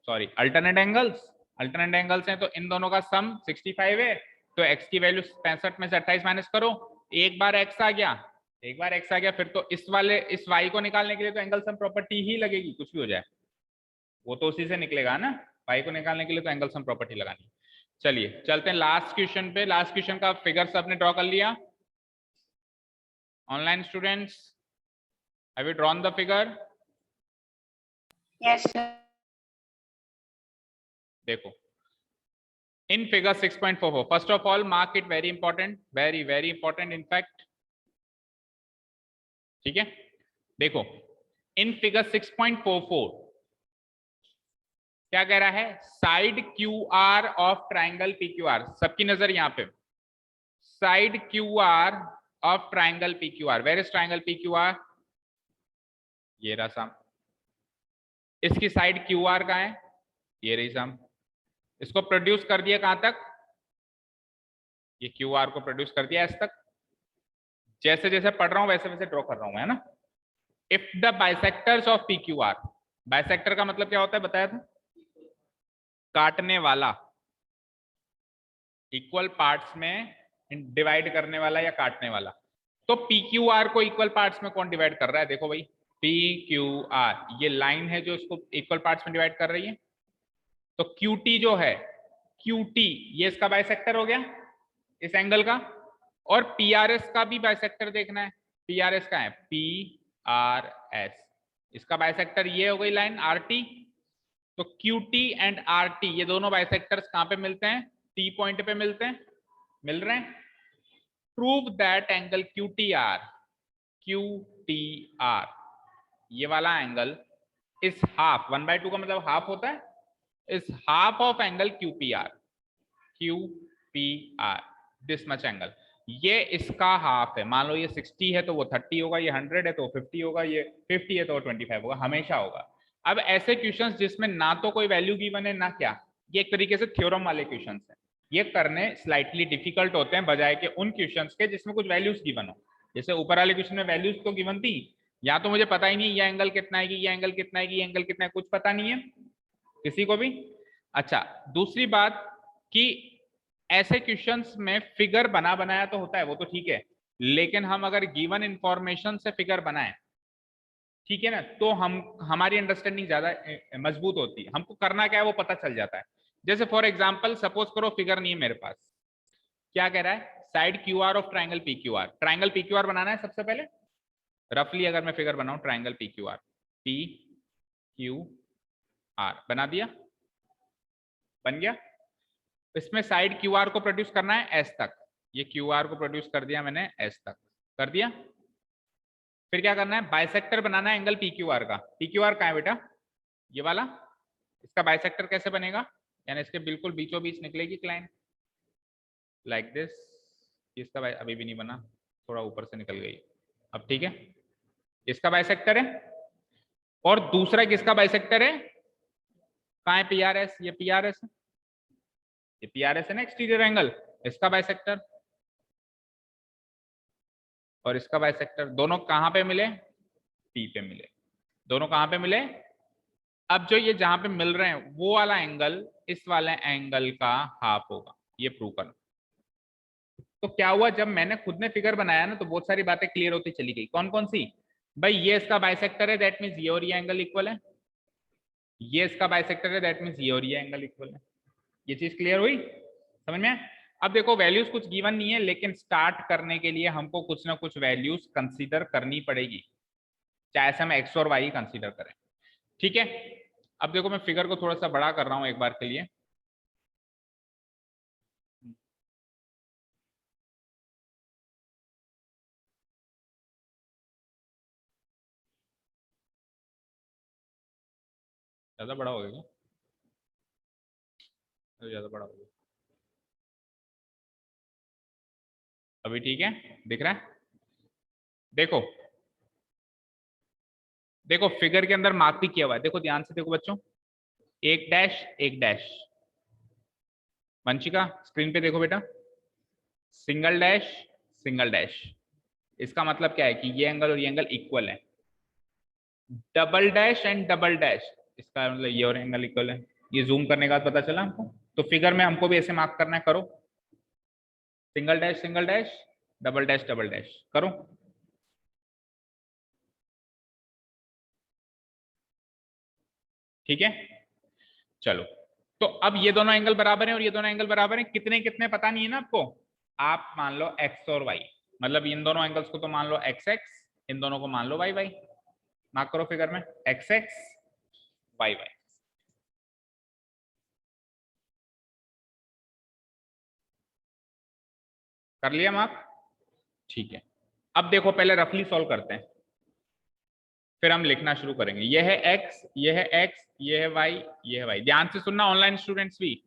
sorry alternate angles हैं, तो इन दोनों का सम 65 है। तो x की वैल्यू 65 में से 28 माइनस करो, एक बार x आ गया, फिर तो इस y को निकालने के लिए तो एंगल सम प्रॉपर्टी ही लगेगी, कुछ भी हो जाए वो तो उसी से निकलेगा ना। y को निकालने के लिए तो एंगल सम प्रॉपर्टी लगानी। चलिए चलते हैं लास्ट क्वेश्चन पे। लास्ट क्वेश्चन का फिगर सबने ड्रॉ कर लिया? Online students, have you drawn the figure? Yes, sir. देखो in figure 6.44, first of all mark it very important, very important in fact, ठीक है। देखो इन फिगर 6.44 क्या कह रहा है, side Q R of triangle P Q R, सबकी नजर यहां पे, side Q R of triangle P Q R, where is triangle P Q R, ये रहा साम, इसकी साइड क्यू आर कहां है, ये रही साम, इसको प्रोड्यूस कर दिया कहां तक, ये क्यू आर को प्रोड्यूस कर दिया एस तक, जैसे जैसे पढ़ रहा हूं वैसे वैसे ड्रॉ कर रहा हूं, है ना। If the bisectors of P Q are, bisector का मतलब क्या होता है बताया था, काटने वाला, इक्वल पार्ट्स में डिवाइड करने वाला या काटने वाला। तो पी क्यू आर को इक्वल पार्ट्स में कौन डिवाइड कर रहा है, देखो भाई पी क्यू आर, ये लाइन है जो इसको इक्वल पार्ट्स में डिवाइड कर रही है। तो क्यू टी जो है, क्यू टी ये इसका बाइसेक्टर हो गया इस एंगल का, और पी आर एस का भी बाइसेक्टर देखना है, पी आर एस का है पी आर एस, इसका बाइसेक्टर ये हो गई लाइन आर टी। तो Q T and R T ये दोनों बाइसेक्टर्स कहां पे मिलते हैं, टी पॉइंट पे मिलते हैं, मिल रहे हैं। Prove that angle Q T R, Q T R ये वाला एंगल इस हाफ, 1/2 का मतलब हाफ होता है, इस half of angle Q P R, Q P R this much angle, ये इसका हाफ है। मान लो ये 60 है तो वो 30 होगा, ये 100 है तो 50 होगा, ये 50 है तो 25 होगा, हमेशा होगा। अब ऐसे क्वेश्चंस जिसमें ना तो कोई वैल्यू गिवन है ना क्या, ये एक तरीके से थ्योरम वाले क्वेश्चंस हैं, ये करने स्लाइटली डिफिकल्ट होते हैं बजाय के उन क्वेश्चंस के जिसमें कुछ वैल्यूज गिवन हो। जैसे ऊपर वाले क्वेश्चन में वैल्यूज तो गिवन थी, या तो मुझे पता ही नहीं ये एंगल कितना है, ये एंगल कितना है, ये एंगल कितना है, कुछ पता नहीं है किसी को भी। अच्छा दूसरी बात कि ऐसे क्वेश्चंस में फिगर बना बनाया तो होता है, वो तो ठीक है, लेकिन हम अगर गिवन इंफॉर्मेशन से फिगर बनाएं, ठीक है ना, तो हम हमारी अंडरस्टैंडिंग ज्यादा मजबूत होती है, हमको करना क्या है वो पता चल जाता है। जैसे फॉर एग्जांपल सपोज करो फिगर नहीं है मेरे पास, क्या कह रहा है, side Q R of triangle P Q R, triangle P Q R बनाना है सबसे पहले, रफली अगर मैं फिगर बनाऊं triangle P Q R, P Q R बना दिया, बन गया। इसमें साइड क्यू आर को प्रोड्यूस करना है एस तक, ये क्यू आर को प्रोड्यूस कर दिया मैंने एस तक, कर दिया। फिर क्या करना है, बाइसेक्टर बनाना है एंगल पी क्यू आर का, पी क्यू आर कहाँ है बेटा, ये वाला, इसका बाइसेक्टर कैसे बनेगा, यानी इसके बिल्कुल बीचों बीच निकलेगी लाइन लाइक दिस, इसका अभी भी नहीं बना, थोड़ा ऊपर से निकल गई, अब ठीक है, इसका बाइसेक्टर है। और दूसरा किसका बाइसेक्टर है, कहाँ है पी आर एस, ये पी आर एस है, ये पी आर एस है ना एक्सटीरियर एंगल, इसका बाइसेक्टर और इसका बाइसेक्टर, दोनों कहां पे मिले, पी पे मिले, दोनों कहां पे मिले। अब जो ये जहां पे मिल रहे हैं वो वाला एंगल इस वाले एंगल का हाफ होगा, ये प्रूव करना। तो क्या हुआ, जब मैंने खुद ने फिगर बनाया ना तो बहुत सारी बातें क्लियर होती चली गई। कौन कौन सी, भाई ये इसका बाइसेक्टर है, दैट मीन्स ये और ये एंगल इक्वल है, ये इसका बाइसेक्टर है, दैट मीन्स ये और ये एंगल इक्वल है। ये चीज क्लियर हुई, समझ में। अब देखो वैल्यूज कुछ गिवन नहीं है, लेकिन स्टार्ट करने के लिए हमको कुछ ना कुछ वैल्यूज कंसीडर करनी पड़ेगी, चाहे से हम एक्स और वाई कंसीडर करें, ठीक है। अब देखो मैं फिगर को थोड़ा सा बड़ा कर रहा हूं एक बार के लिए, ज्यादा बड़ा हो गया, ज्यादा बड़ा हो गया, अभी ठीक है, दिख रहा है। देखो देखो फिगर के अंदर मार्क भी किया हुआ है, देखो ध्यान से देखो बच्चों, एक डैश एक डैश, वंशिका स्क्रीन पे देखो बेटा, सिंगल डैश सिंगल डैश, इसका मतलब क्या है कि ये एंगल और ये एंगल इक्वल है। Double dash and double dash, इसका मतलब ये और एंगल इक्वल है, ये जूम करने के बाद पता चला हमको। तो फिगर में हमको भी ऐसे मार्क करना है, करो, सिंगल डैश डबल डैश करो। ठीक है, चलो, तो अब ये दोनों एंगल बराबर हैं और ये दोनों एंगल बराबर हैं, कितने कितने पता नहीं है ना आपको, आप मान लो एक्स और वाई, मतलब इन दोनों एंगल्स को तो मान लो एक्स एक्स, इन दोनों को मान लो वाई वाई, मार्क करो फिगर में, एक्स एक्स वाई वाई। कर लिया मार्क? ठीक है, अब देखो पहले रफली सॉल्व करते हैं, फिर हम लिखना शुरू करेंगे। यह है x, यह है x, यह है y, यह है y। ध्यान से सुनना ऑनलाइन स्टूडेंट्स भी।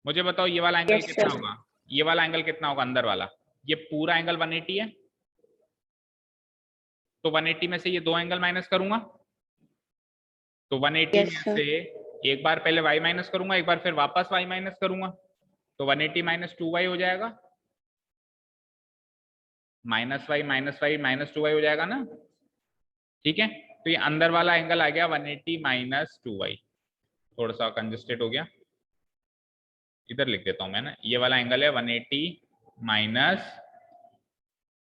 मुझे बताओ ये वाला एंगल कितना होगा, ये वाला एंगल कितना होगा अंदर वाला? ये पूरा एंगल 180 है, तो 180 में से ये दो एंगल माइनस करूंगा, तो 180 में से एक बार पहले y माइनस करूंगा, एक बार फिर वापस y माइनस करूंगा, तो 180 माइनस 2y हो जाएगा, minus y minus y minus 2y हो जाएगा ना। ठीक है, तो ये अंदर वाला एंगल आ गया 180 माइनस 2y। थोड़ा सा कंजस्टेड हो गया, इधर लिख देता हूं मैं ना, ये वाला एंगल है 180 माइनस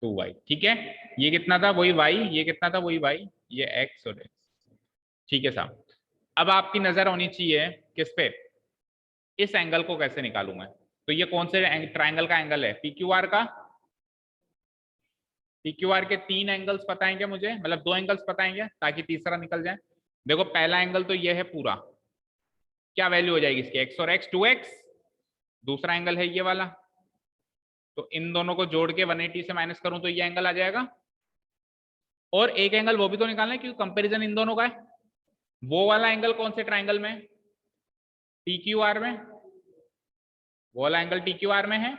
2y। ठीक है, ये कितना था? वही y, ये कितना था? वही y, ये x और x। ठीक है साहब, अब आपकी नजर होनी चाहिए किस पे? इस एंगल को कैसे निकालूं मैं? तो ये कौन से ट्राइंगल का एंगल है? PQR का। PQR के 3 एंगल्स पता है क्या मुझे? मतलब 2 एंगल्स पता है क्या, ताकि तीसरा निकल जाए? देखो पहला एंगल तो ये है पूरा, क्या वैल्यू हो जाएगी इसकी? x और x 2x। दूसरा एंगल है ये वाला, तो इन दोनों को जोड़ के 180 से माइनस करूं तो ये एंगल आ जाएगा। और एक एंगल वो भी तो निकालना है क्योंकि कंपैरिजन इन दोनों का है। वो वाला एंगल कौन से ट्राइंगल में? PQR में। वो वाला एंगल PQR में है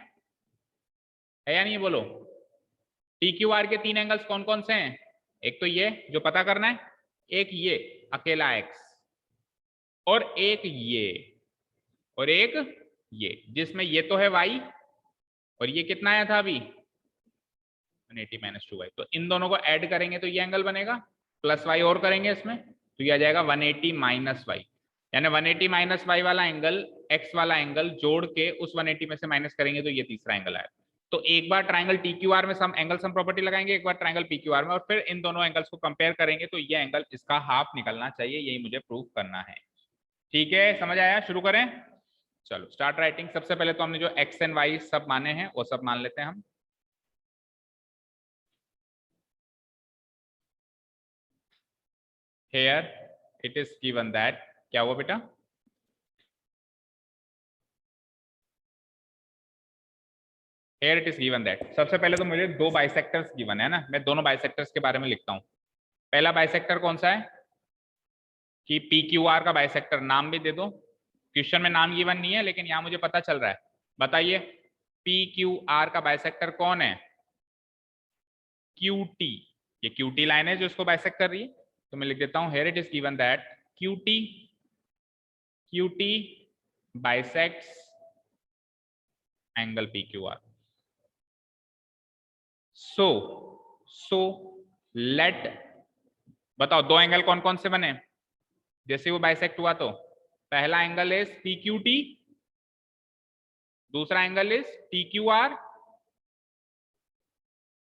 या नहीं? बोलो। PQR के 3 एंगल्स कौन कौन से हैं? एक तो ये जो पता करना है, एक ये अकेला x, और एक ये, और एक ये, जिसमें ये तो है y और ये कितना आया था अभी? 180 माइनस 2y। तो इन दोनों को ऐड करेंगे तो ये एंगल बनेगा, प्लस y और करेंगे इसमें तो ये आ जाएगा 180 माइनस y। यानी 180 माइनस y वाला एंगल x वाला एंगल जोड़ के उस 180 में से माइनस करेंगे तो ये तीसरा एंगल आएगा। तो एक बार ट्राइंगल TQR में सम एंगल सम प्रॉपर्टी लगाएंगे, एक बार ट्राइंगल PQR में, और फिर इन दोनों एंगल्स को कंपेयर करेंगे तो ये एंगल इसका हाफ निकलना चाहिए, यही मुझे प्रूव करना है। ठीक है, समझ आया? शुरू करें, चलो स्टार्ट राइटिंग। सबसे पहले तो हमने जो x एंड y सब माने हैं वो सब मान लेते हैं हम। Here it is given that, क्या हुआ बेटा? Here it is given that, सबसे पहले तो मुझे दो बाइसेक्टर्स गिवन है ना, मैं दोनों बाइसेक्टर्स के बारे में लिखता हूं। पहला बाइसेक्टर कौन सा है? कि PQR का बाइसेक्टर, नाम भी दे दो। क्वेश्चन में नाम गिवन नहीं है लेकिन यहां मुझे पता चल रहा है। बताइए PQR का बाइसेक्टर कौन है? QT। ये QT लाइन है जो इसको बाइसेक्ट कर रही है, तो मैं लिख देता हूं here it is given that QT bisects angle PQR. So let, बताओ दो एंगल कौन कौन से बने जैसे वो बाइसेक्ट हुआ? तो पहला एंगल इज PQT, दूसरा एंगल इज TQR।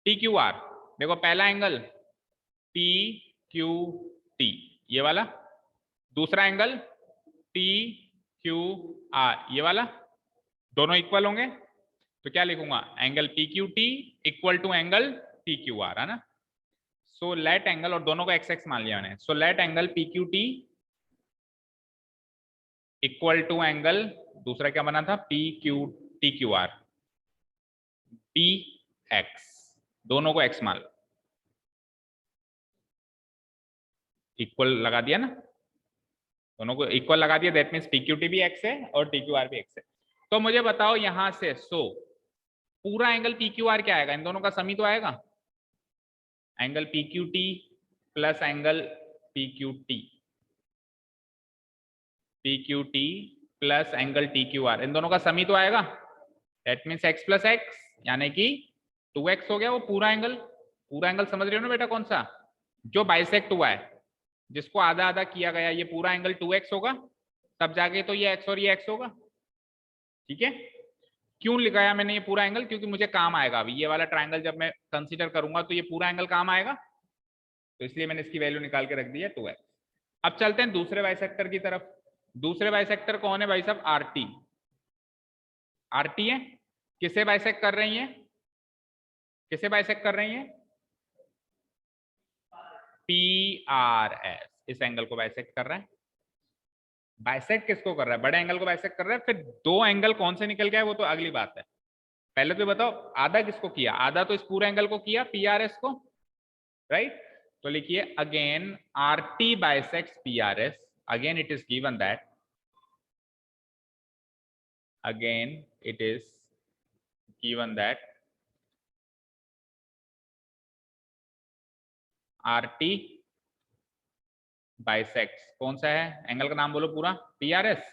TQR देखो, पहला एंगल PQT ये वाला, दूसरा एंगल TQR ये वाला, दोनों इक्वल होंगे तो क्या लिखूंगा? Angle PQT equal to angle TQR, है ना। सो लेट एंगल, और दोनों को x x मान लिया मैंने, so let angle PQT equal to angle, दूसरा क्या बना था? TQR PX, दोनों को x मान लो, इक्वल लगा दिया ना, दोनों को इक्वल लगा दिया, दैट मींस PQT भी x है और TQR भी x है। तो मुझे बताओ यहां से, सो पूरा एंगल PQR क्या आएगा? इन दोनों का समी तो आएगा, angle PQT plus angle PQT plus angle TQR, इन दोनों का समी तो आएगा, that means x plus x, यानी कि 2x हो गया। वो पूरा एंगल समझ रहे हो ना बेटा? कौन सा? जो बाइसेक्ट हुआ है, जिसको आधा आधा किया गया, ये पूरा एंगल 2x होगा, तब जाके तो ये x और ये x होगा। ठीक है, क्यों लिखाया मैंने ये पूरा एंगल? क्योंकि मुझे काम आएगा अभी ये वाला ट्राइंगल, जब मैं कंसीडर करूंगा तो ये पूरा एंगल काम आएगा, तो इसलिए मैंने इसकी वैल्यू निकाल के रख दी है 2x। अब चलते हैं दूसरे बाइसेक्टर की तरफ। दूसरे बाइसेक्टर कौन है भाई साहब? RT है। किसे बाइसेक्ट कर रही है? किसे बाइसेक्ट कर रही है? PRS, इस एंगल को बाइसेक्ट कर रहा है। बाइसेक्ट किसको कर रहा है? बड़े एंगल को बाइसेक्ट कर रहा है। फिर दो एंगल कौन से निकल के आए वो तो अगली बात है। पहले तो बताओ आधा किसको किया? आधा तो इस पूरे एंगल को किया, पी आर एस को, राइट? तो लिखिए again R T bisects P R S. Again it is given that, again it is given that RT bisects, कौन सा है एंगल का नाम बोलो पूरा? PRS।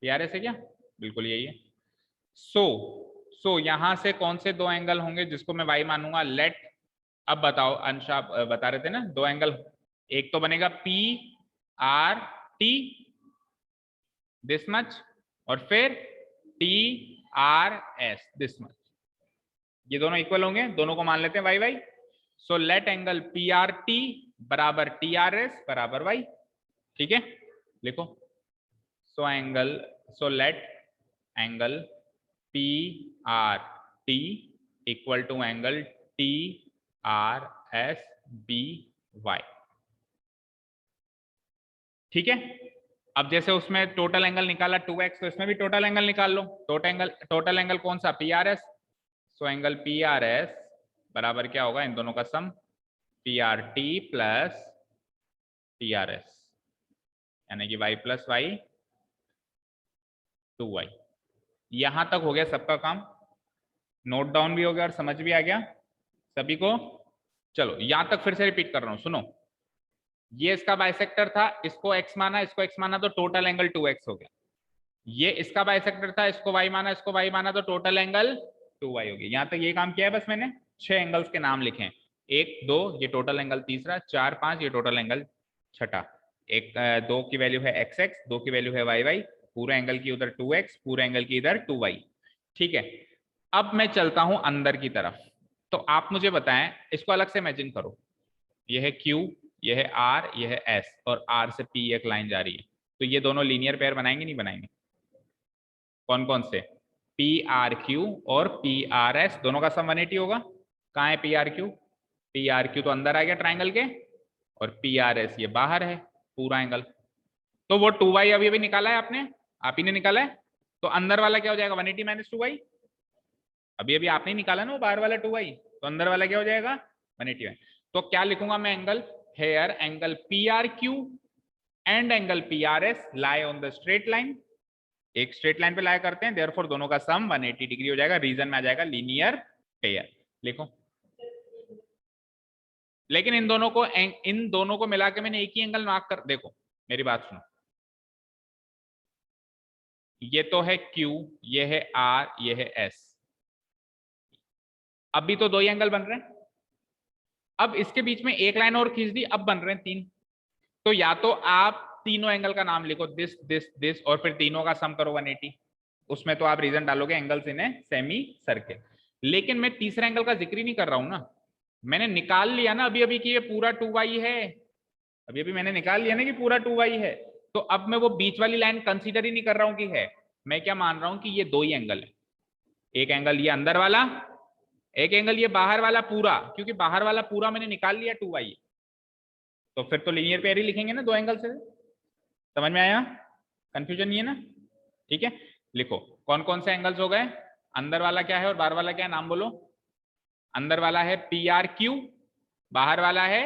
PRS है क्या? बिल्कुल यही है। सो यहां से कौन से दो एंगल होंगे जिसको मैं y मानूंगा? लेट, अब बताओ अंशा बता रहे थे ना दो एंगल, एक तो बनेगा PRT दिस मच, और फिर TRS दिस मच। ये दोनों इक्वल होंगे, दोनों को मान लेते हैं y y. So let angle PRT बराबर TRS बराबर वाई। ठीक है, लिखो। So let angle PRT equal to angle TRS BY। ठीक है, अब जैसे उसमें टोटल एंगल निकाला 2x, तो इसमें भी टोटल एंगल निकाल लो। टोटल एंगल कौन सा? PRS। सो एंगल PRS बराबर क्या होगा? इन दोनों का सम, PRT प्लस TRS, यानी कि y प्लस y 2y। यहां तक हो गया सबका काम, नोट डाउन भी हो गया और समझ भी आ गया सभी को। चलो यहां तक फिर से रिपीट कर रहा हूं, सुनो। ये इसका बाइसेक्टर था, इसको x माना, इसको x माना, तो टोटल एंगल 2x हो गया। ये इसका बाइसेक्टर था, इसको y माना, इसको y माना, तो टोटल एंगल 2y हो गया। यहां तक ये काम किया है बस मैंने। 6 एंगल्स के नाम लिखे हैं, 1 2 ये टोटल एंगल तीसरा, 4 5 ये टोटल एंगल छठा। एक 2 की वैल्यू है xx, 2 की वैल्यू है yy, पूरे एंगल की उधर 2x, पूरे एंगल की इधर 2y। ठीक है, अब मैं चलता हूं अंदर की तरफ। तो आप मुझे बताएं, इसको अलग से इमेजिन करो। यह है Q, यह है R, यह है S, और R से P एक लाइन जा रही है। तो ये दोनों लीनियर पेयर बनाएंगे नहीं बनाएंगे? कौन कौन से? PRQ और PRS, दोनों का सम 180 होगा। कहाँ है PRQ? PRQ तो अंदर आ गया ट्राइंगल के, और PRS ये बाहर है पूरा एंगल। तो वो 2y अभी अभी निकाला है आपने, आप ही ने निकाला है। तो अंदर वाला क्या हो जाएगा? 180 माइनस 2y। अभी अभी आपने निकाला ना वो बाहर वाला 2y, तो अंदर वाला क्या हो जाएगा? 180। तो क्या लिखूंगा मैं? Angle hair angle PRQ and angle PRS lie on the straight line. एक स्ट्रेट लाइन पे लाई करते हैं, देयरफॉर दोनों का सम 180 डिग्री हो जाएगा। रीजन में आ जाएगा लीनियर पेयर। लिखो। लेकिन इन दोनों को मिला के मैंने एक ही एंगल मार्क कर, देखो मेरी बात सुनो। ये तो है Q, ये है R, ये है S। अभी तो 2 ही एंगल बन रहे हैं। अब इसके बीच में एक लाइन और खींच दी, अब बन रहे हैं 3। तो या तो आप तीनों एंगल का नाम लिखो, दिस दिस दिस, और फिर तीनों का सम करो 180। उसमें तो आप रीजन डालोगे angles in a semi circle. लेकिन मैं तीसरा एंगल का जिक्र ही नहीं कर रहा हूं ना, मैंने निकाल लिया ना अभी अभी कि ये पूरा 2y है। अभी अभी मैंने निकाल लिया ना कि पूरा 2y है। तो अब मैं वो बीच वाली लाइन कंसीडर ही नहीं कर रहा हूं कि है। मैं क्या मान रहा हूं कि ये 2 ही एंगल है। एक एंगल ये अंदर वाला, एक एंगल ये बाहर वाला पूरा, क्योंकि बाहर वाला पूरा मैंने निकाल लिया 2y। तो फिर तो लीनियर पेयर ही लिखेंगे ना 2 एंगल से। समझ में आया? कंफ्यूजन नहीं है ना? ठीक है, लिखो कौन कौन से एंगल्स हो गए। अंदर वाला क्या है और बाहर वाला क्या है, नाम बोलो। अंदर वाला है PRQ, बाहर वाला है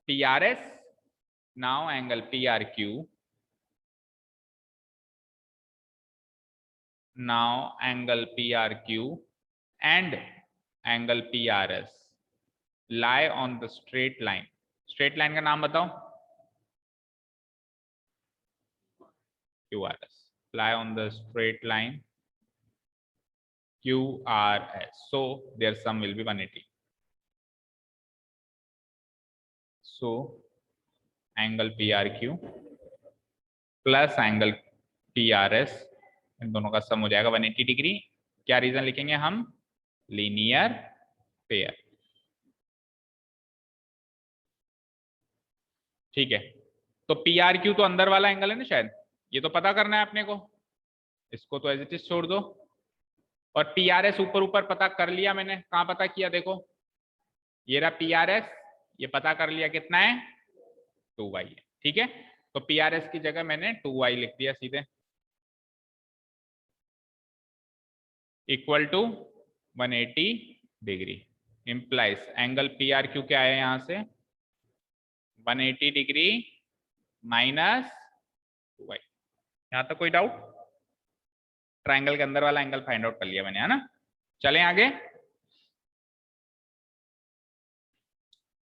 PRS। Now angle PRQ, now angle PRQ and angle PRS lie on the straight line। Straight line का नाम बताओ। QRS lie on the straight line QRS, so their sum will be 180। so angle PRQ plus angle PRS, इन दोनों का सम हो जाएगा 180 degree. क्या reason लिखेंगे हम? Linear pair. ठीक है, तो PRQ तो अंदर वाला एंगल है ना शायद, ये तो पता करना है अपने को। इसको तो एज इट इज छोड़ दो। और PRS ऊपर ऊपर पता कर लिया मैंने। कहाँ पता किया? देखो ये रहा PRS, ये पता कर लिया कितना है? 2y है। ठीक है, तो PRS की जगह मैंने 2y लिख दिया सीधे, equal to 180 degree. Implies angle PRQ क्या है यहां से 180 डिग्री माइनस 2y। यहां तक कोई डाउट? ट्राइंगल के अंदर वाला एंगल फाइंड आउट कर लिया मैंने, है ना। चलें आगे।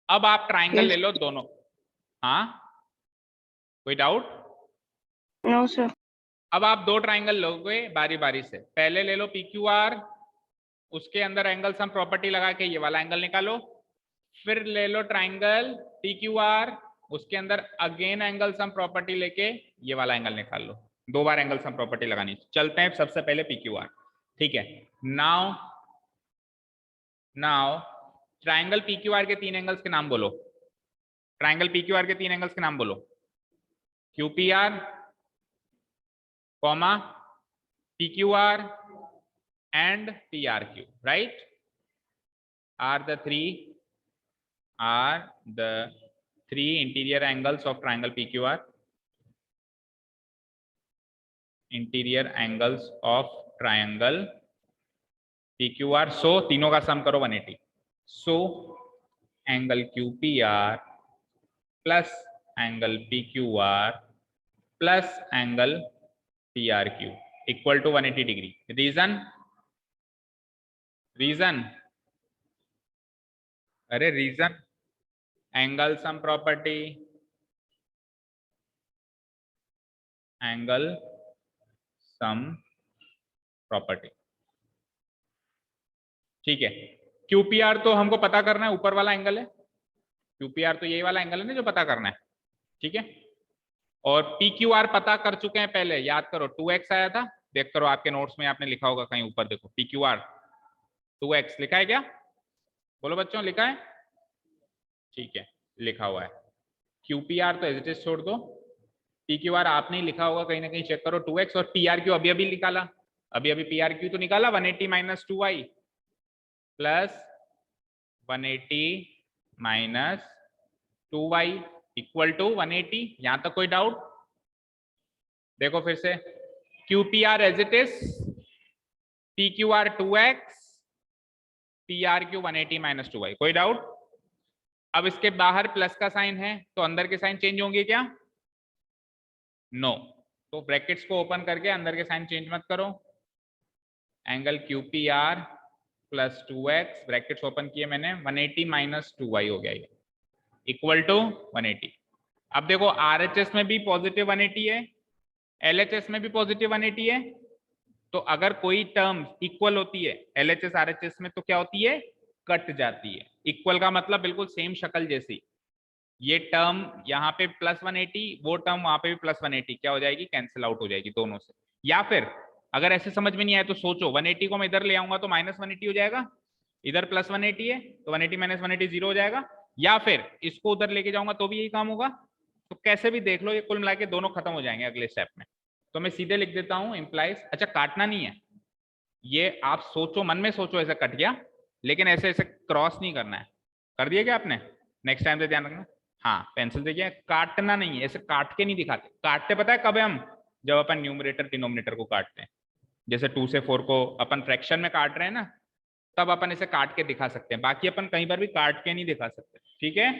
अब आप ट्राइंगल ले लो दोनों। हाँ, कोई डाउट? No sir. अब आप दो ट्राइंगल लोगे बारी बारी से। पहले ले लो PQR, उसके अंदर एंगल सम प्रॉपर्टी लगा के ये वाला एंगल निकालो। फिर ले लो ट्राइंगल PQR, उसके अंदर अगेन एंगल सम प्रॉपर्टी लेके ये वाला एंगल निकाल लो। दो बार एंगल सम प्रॉपर्टी लगानी। चलते हैं सबसे पहले PQR, ठीक है। नाउ ट्राइंगल PQR के तीन एंगल्स के नाम बोलो। ट्राइंगल PQR के तीन एंगल्स के नाम बोलो। QPR, comma PQR and PRQ, right? Are the three interior angles of triangle PQR. Interior angles of triangle PQR. So तीनों का सम करो 180. So angle QPR plus angle PQR plus angle PRQ equal to 180 degree. Reason? अरे reason, angle sum property, angle sum property, ठीक है। QPR तो हमको पता करना है, ऊपर वाला एंगल है। QPR तो यही वाला एंगल है ना जो पता करना है, ठीक है। और PQR पता कर चुके हैं पहले, याद करो 2x आया था। देख करो आपके नोट्स में आपने लिखा होगा कहीं ऊपर, देखो PQR 2x लिखा है क्या? बोलो बच्चों, लिखा है? ठीक है, लिखा हुआ है। QPR तो एज इट इज छोड़ दो। PQR आपने ही लिखा होगा कहीं ना कहीं, चेक करो 2x। और PRQ अभी अभी निकाला, अभी PRQ तो निकाला 180 minus 2y plus 180 minus 2y equal to 180। यहां तक कोई डाउट? देखो फिर से, QPR as it is, PQR 2x, PRQ 180 minus 2y। कोई डाउट? अब इसके बाहर प्लस का साइन है तो अंदर के साइन चेंज होंगे क्या? नो। तो ब्रैकेट्स को ओपन करके अंदर के साइन चेंज मत करो। Angle QPR plus 2x, brackets open किए मैंने, 180 माइनस 2y हो गया ये, इक्वल टू 180। अब देखो RHS में भी पॉजिटिव 180 है, LHS में भी पॉजिटिव 180 है। तो अगर कोई टर्म इक्वल होती है LHS RHS में तो क्या होती है? कट जाती है। इक्वल का मतलब बिल्कुल सेम शक्ल जैसी। ये टर्म यहाँ पे प्लस 180, वो टर्म वहां पे भी प्लस 180, क्या हो जाएगी? कैंसिल आउट हो जाएगी दोनों से। या फिर अगर ऐसे समझ में नहीं आया तो सोचो, 180 को मैं इधर ले आऊंगा तो माइनस 180 हो जाएगा, इधर प्लस 180 है तो 180 माइनस 180 जीरो हो जाएगा। या फिर इसको उधर लेके जाऊंगा तो भी यही काम होगा। तो कैसे भी देख लो, ये कुल मिला के दोनों खत्म हो जाएंगे अगले स्टेप में। तो मैं सीधे लिख देता हूं इंप्लाइज, अच्छा काटना नहीं है, ये आप सोचो, मन में सोचो ऐसा कट गया, लेकिन ऐसे ऐसे क्रॉस नहीं करना है। कर दिया क्या आपने? नेक्स्ट टाइम से ध्यान रखना। हाँ, पेंसिल देखिए, काटना नहीं है, ऐसे काट के नहीं दिखाते। काटते पता है कब है हम? जब अपन न्यूमरेटर डिनोमिनेटर को काटते हैं। जैसे 2 से 4 को अपन फ्रैक्शन में काट रहे हैं ना, तब अपन इसे काट के दिखा सकते हैं। बाकी अपन कहीं पर भी काट के नहीं दिखा सकते, ठीक है।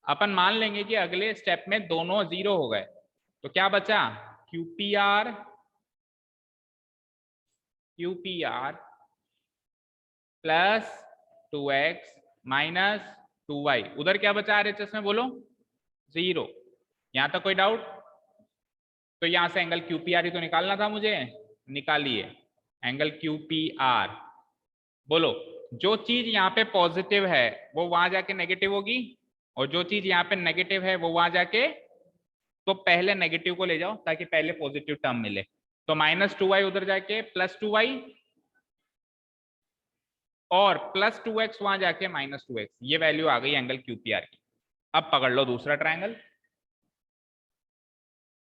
अपन मान लेंगे कि अगले स्टेप में दोनों जीरो हो गए, तो क्या बचा? QPR plus 2x minus 2y। उधर क्या बचा RHS में? बोलो, जीरो। यहां तक कोई डाउट? तो यहां से एंगल QPR ही तो निकालना था मुझे, निकालिए एंगल QPR। बोलो, जो चीज यहाँ पे पॉजिटिव है वो वहां जाके नेगेटिव होगी, और जो चीज यहाँ पे नेगेटिव है वो वहां जाके, तो पहले नेगेटिव को ले जाओ ताकि पहले पॉजिटिव टर्म मिले। तो माइनस 2y उधर जाके प्लस 2y, और प्लस 2x वहां जाके माइनस 2x। ये वैल्यू आ गई एंगल QPR की। अब पकड़ लो दूसरा ट्रायंगल।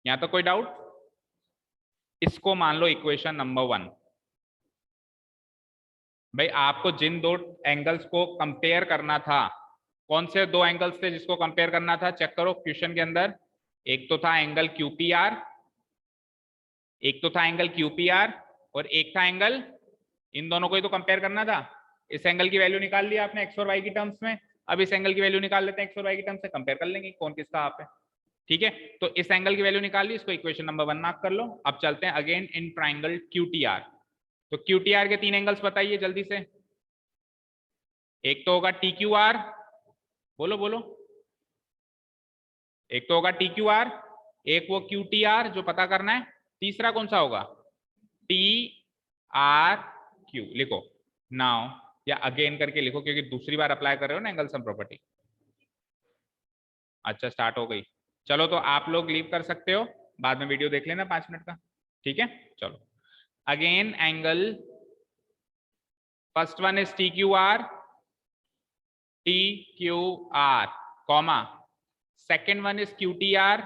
यहां तो कोई डाउट? इसको मान लो इक्वेशन नंबर 1। भाई आपको जिन दो एंगल्स को कंपेयर करना था, कौन से दो एंगल्स थे जिसको कंपेयर करना था? चेक करो क्वेश्चन के अंदर, एक तो था एंगल QPR, एक तो था एंगल QPR और एक था एंगल, इन दोनों को ही तो कंपेयर करना था। इस एंगल की वैल्यू निकाल लिया आपने एक्स और वाई की टर्म्स में, अब इस एंगल की वैल्यू निकाल लेते हैं एक्स और वाई की टर्म्स से, कंपेयर कर लेंगे कौन किसका आप है। ठीक है, तो इस एंगल की वैल्यू निकाल ली, इसको इक्वेशन नंबर 1 मार्क कर लो। अब चलते हैं अगेन इन ट्राइंगल QTR। तो QTR के 3 एंगल्स बताइए जल्दी से। एक तो होगा TQR, बोलो बोलो, एक तो होगा TQR, एक वो QTR जो पता करना है, तीसरा कौन सा होगा TRQ। लिखो नाउ, या अगेन करके लिखो क्योंकि दूसरी बार अप्लाई कर रहे हो ना एंगल सम प्रॉपर्टी। अच्छा स्टार्ट हो गई, चलो तो आप लोग लीव कर सकते हो, बाद में वीडियो देख लेना 5 मिनट का। ठीक है, चलो again angle, first one is TQR, comma, second one is QTR,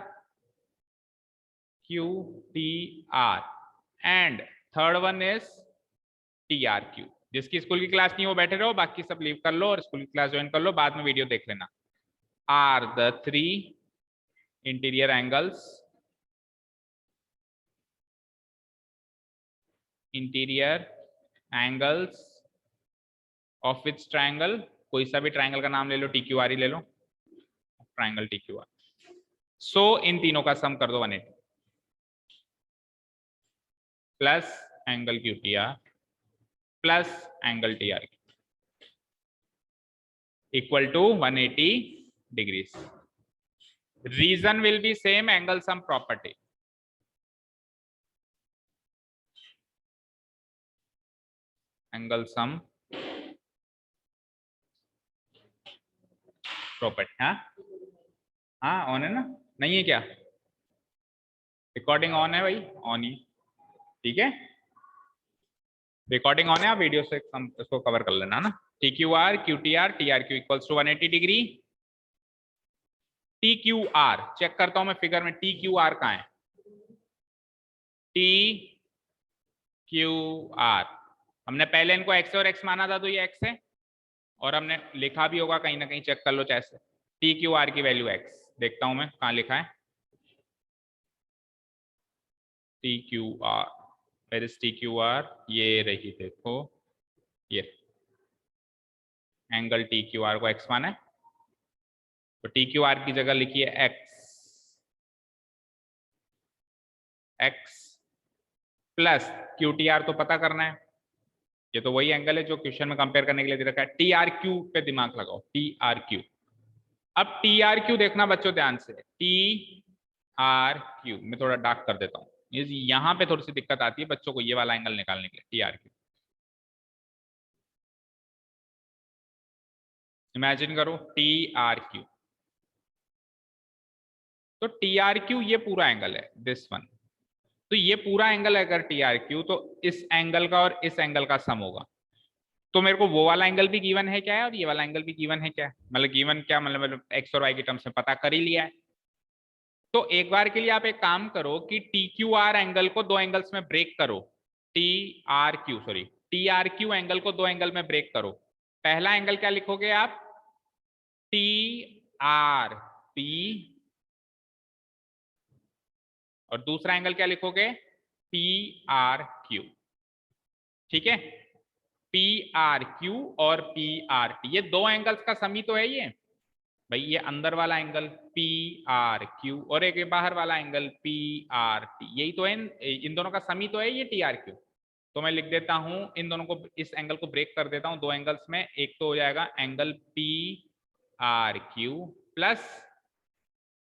and third one is TRQ। जिसकी स्कूल की क्लास नहीं हो बैठे रहो, बाकी सब लीव कर लो और स्कूल की क्लास ज्वाइन कर लो, बाद में वीडियो देख लेना। Are the 3 interior angles, of which triangle, कोई सा भी ट्राइंगल का नाम ले लो, TQR ही ले लो, ट्राइंगल TQR। सो इन तीनों का सम कर दो 180 plus angle QTR plus angle TRQ equal to 180 degrees. Reason will be same, angle sum property. Angle sum property. हाँ हाँ ऑन है ना, नहीं है क्या? रिकॉर्डिंग ऑन है भाई, ऑन ही। ठीक है, रिकॉर्डिंग ऑन है, आप वीडियो से इसको कवर कर लेना ना। TQR QTR TRQ equals to 180 degree. TQR check करता हूं मैं फिगर में, TQR कहाँ है? TQR हमने पहले इनको x और x माना था, तो ये x है, और हमने लिखा भी होगा कहीं ना कहीं, चेक कर लो चाहे से। TQR की वैल्यू x, देखता हूं मैं कहाँ लिखा है TQR, वेयर इज TQR, ये रही देखो, ये एंगल TQR को x माना है, तो TQR की जगह लिखिए x प्लस QTR तो पता करना है, ये तो वही एंगल है जो क्वेश्चन में कंपेयर करने के लिए दे रखा है। TRQ पे दिमाग लगाओ, TRQ। अब TRQ देखना बच्चों ध्यान से, TRQ मैं थोड़ा डार्क कर देता हूँ, यहां पे थोड़ी सी दिक्कत आती है बच्चों को ये वाला एंगल निकालने के लिए। TRQ इमेजिन करो, TRQ, तो TRQ ये पूरा एंगल है, दिस वन, तो ये पूरा एंगल अगर TRQ, तो इस एंगल का और इस एंगल का सम होगा। तो मेरे को वो वाला एंगल भी गिवन है क्या है, और ये वाला एंगल भी गिवन है क्या है, मतलब गिवन क्या मतलब एक्स और वाई की टर्म्स में पता कर ही लिया है। तो एक बार के लिए आप एक काम करो कि TQR एंगल को दो एंगल्स में ब्रेक करो, TRQ एंगल को दो एंगल में ब्रेक करो। पहला एंगल क्या लिखोगे आप? TRP, और दूसरा एंगल क्या लिखोगे? PRQ। ठीक है, PRQ और PRT, ये दो एंगल्स का समी तो है ये भाई, ये अंदर वाला एंगल PRQ और एक बाहर वाला एंगल PRT, यही तो है, इन दोनों का समी तो है ये TRQ। तो मैं लिख देता हूं इन दोनों को, इस एंगल को ब्रेक कर देता हूं दो एंगल्स में, एक तो हो जाएगा एंगल PRQ प्लस,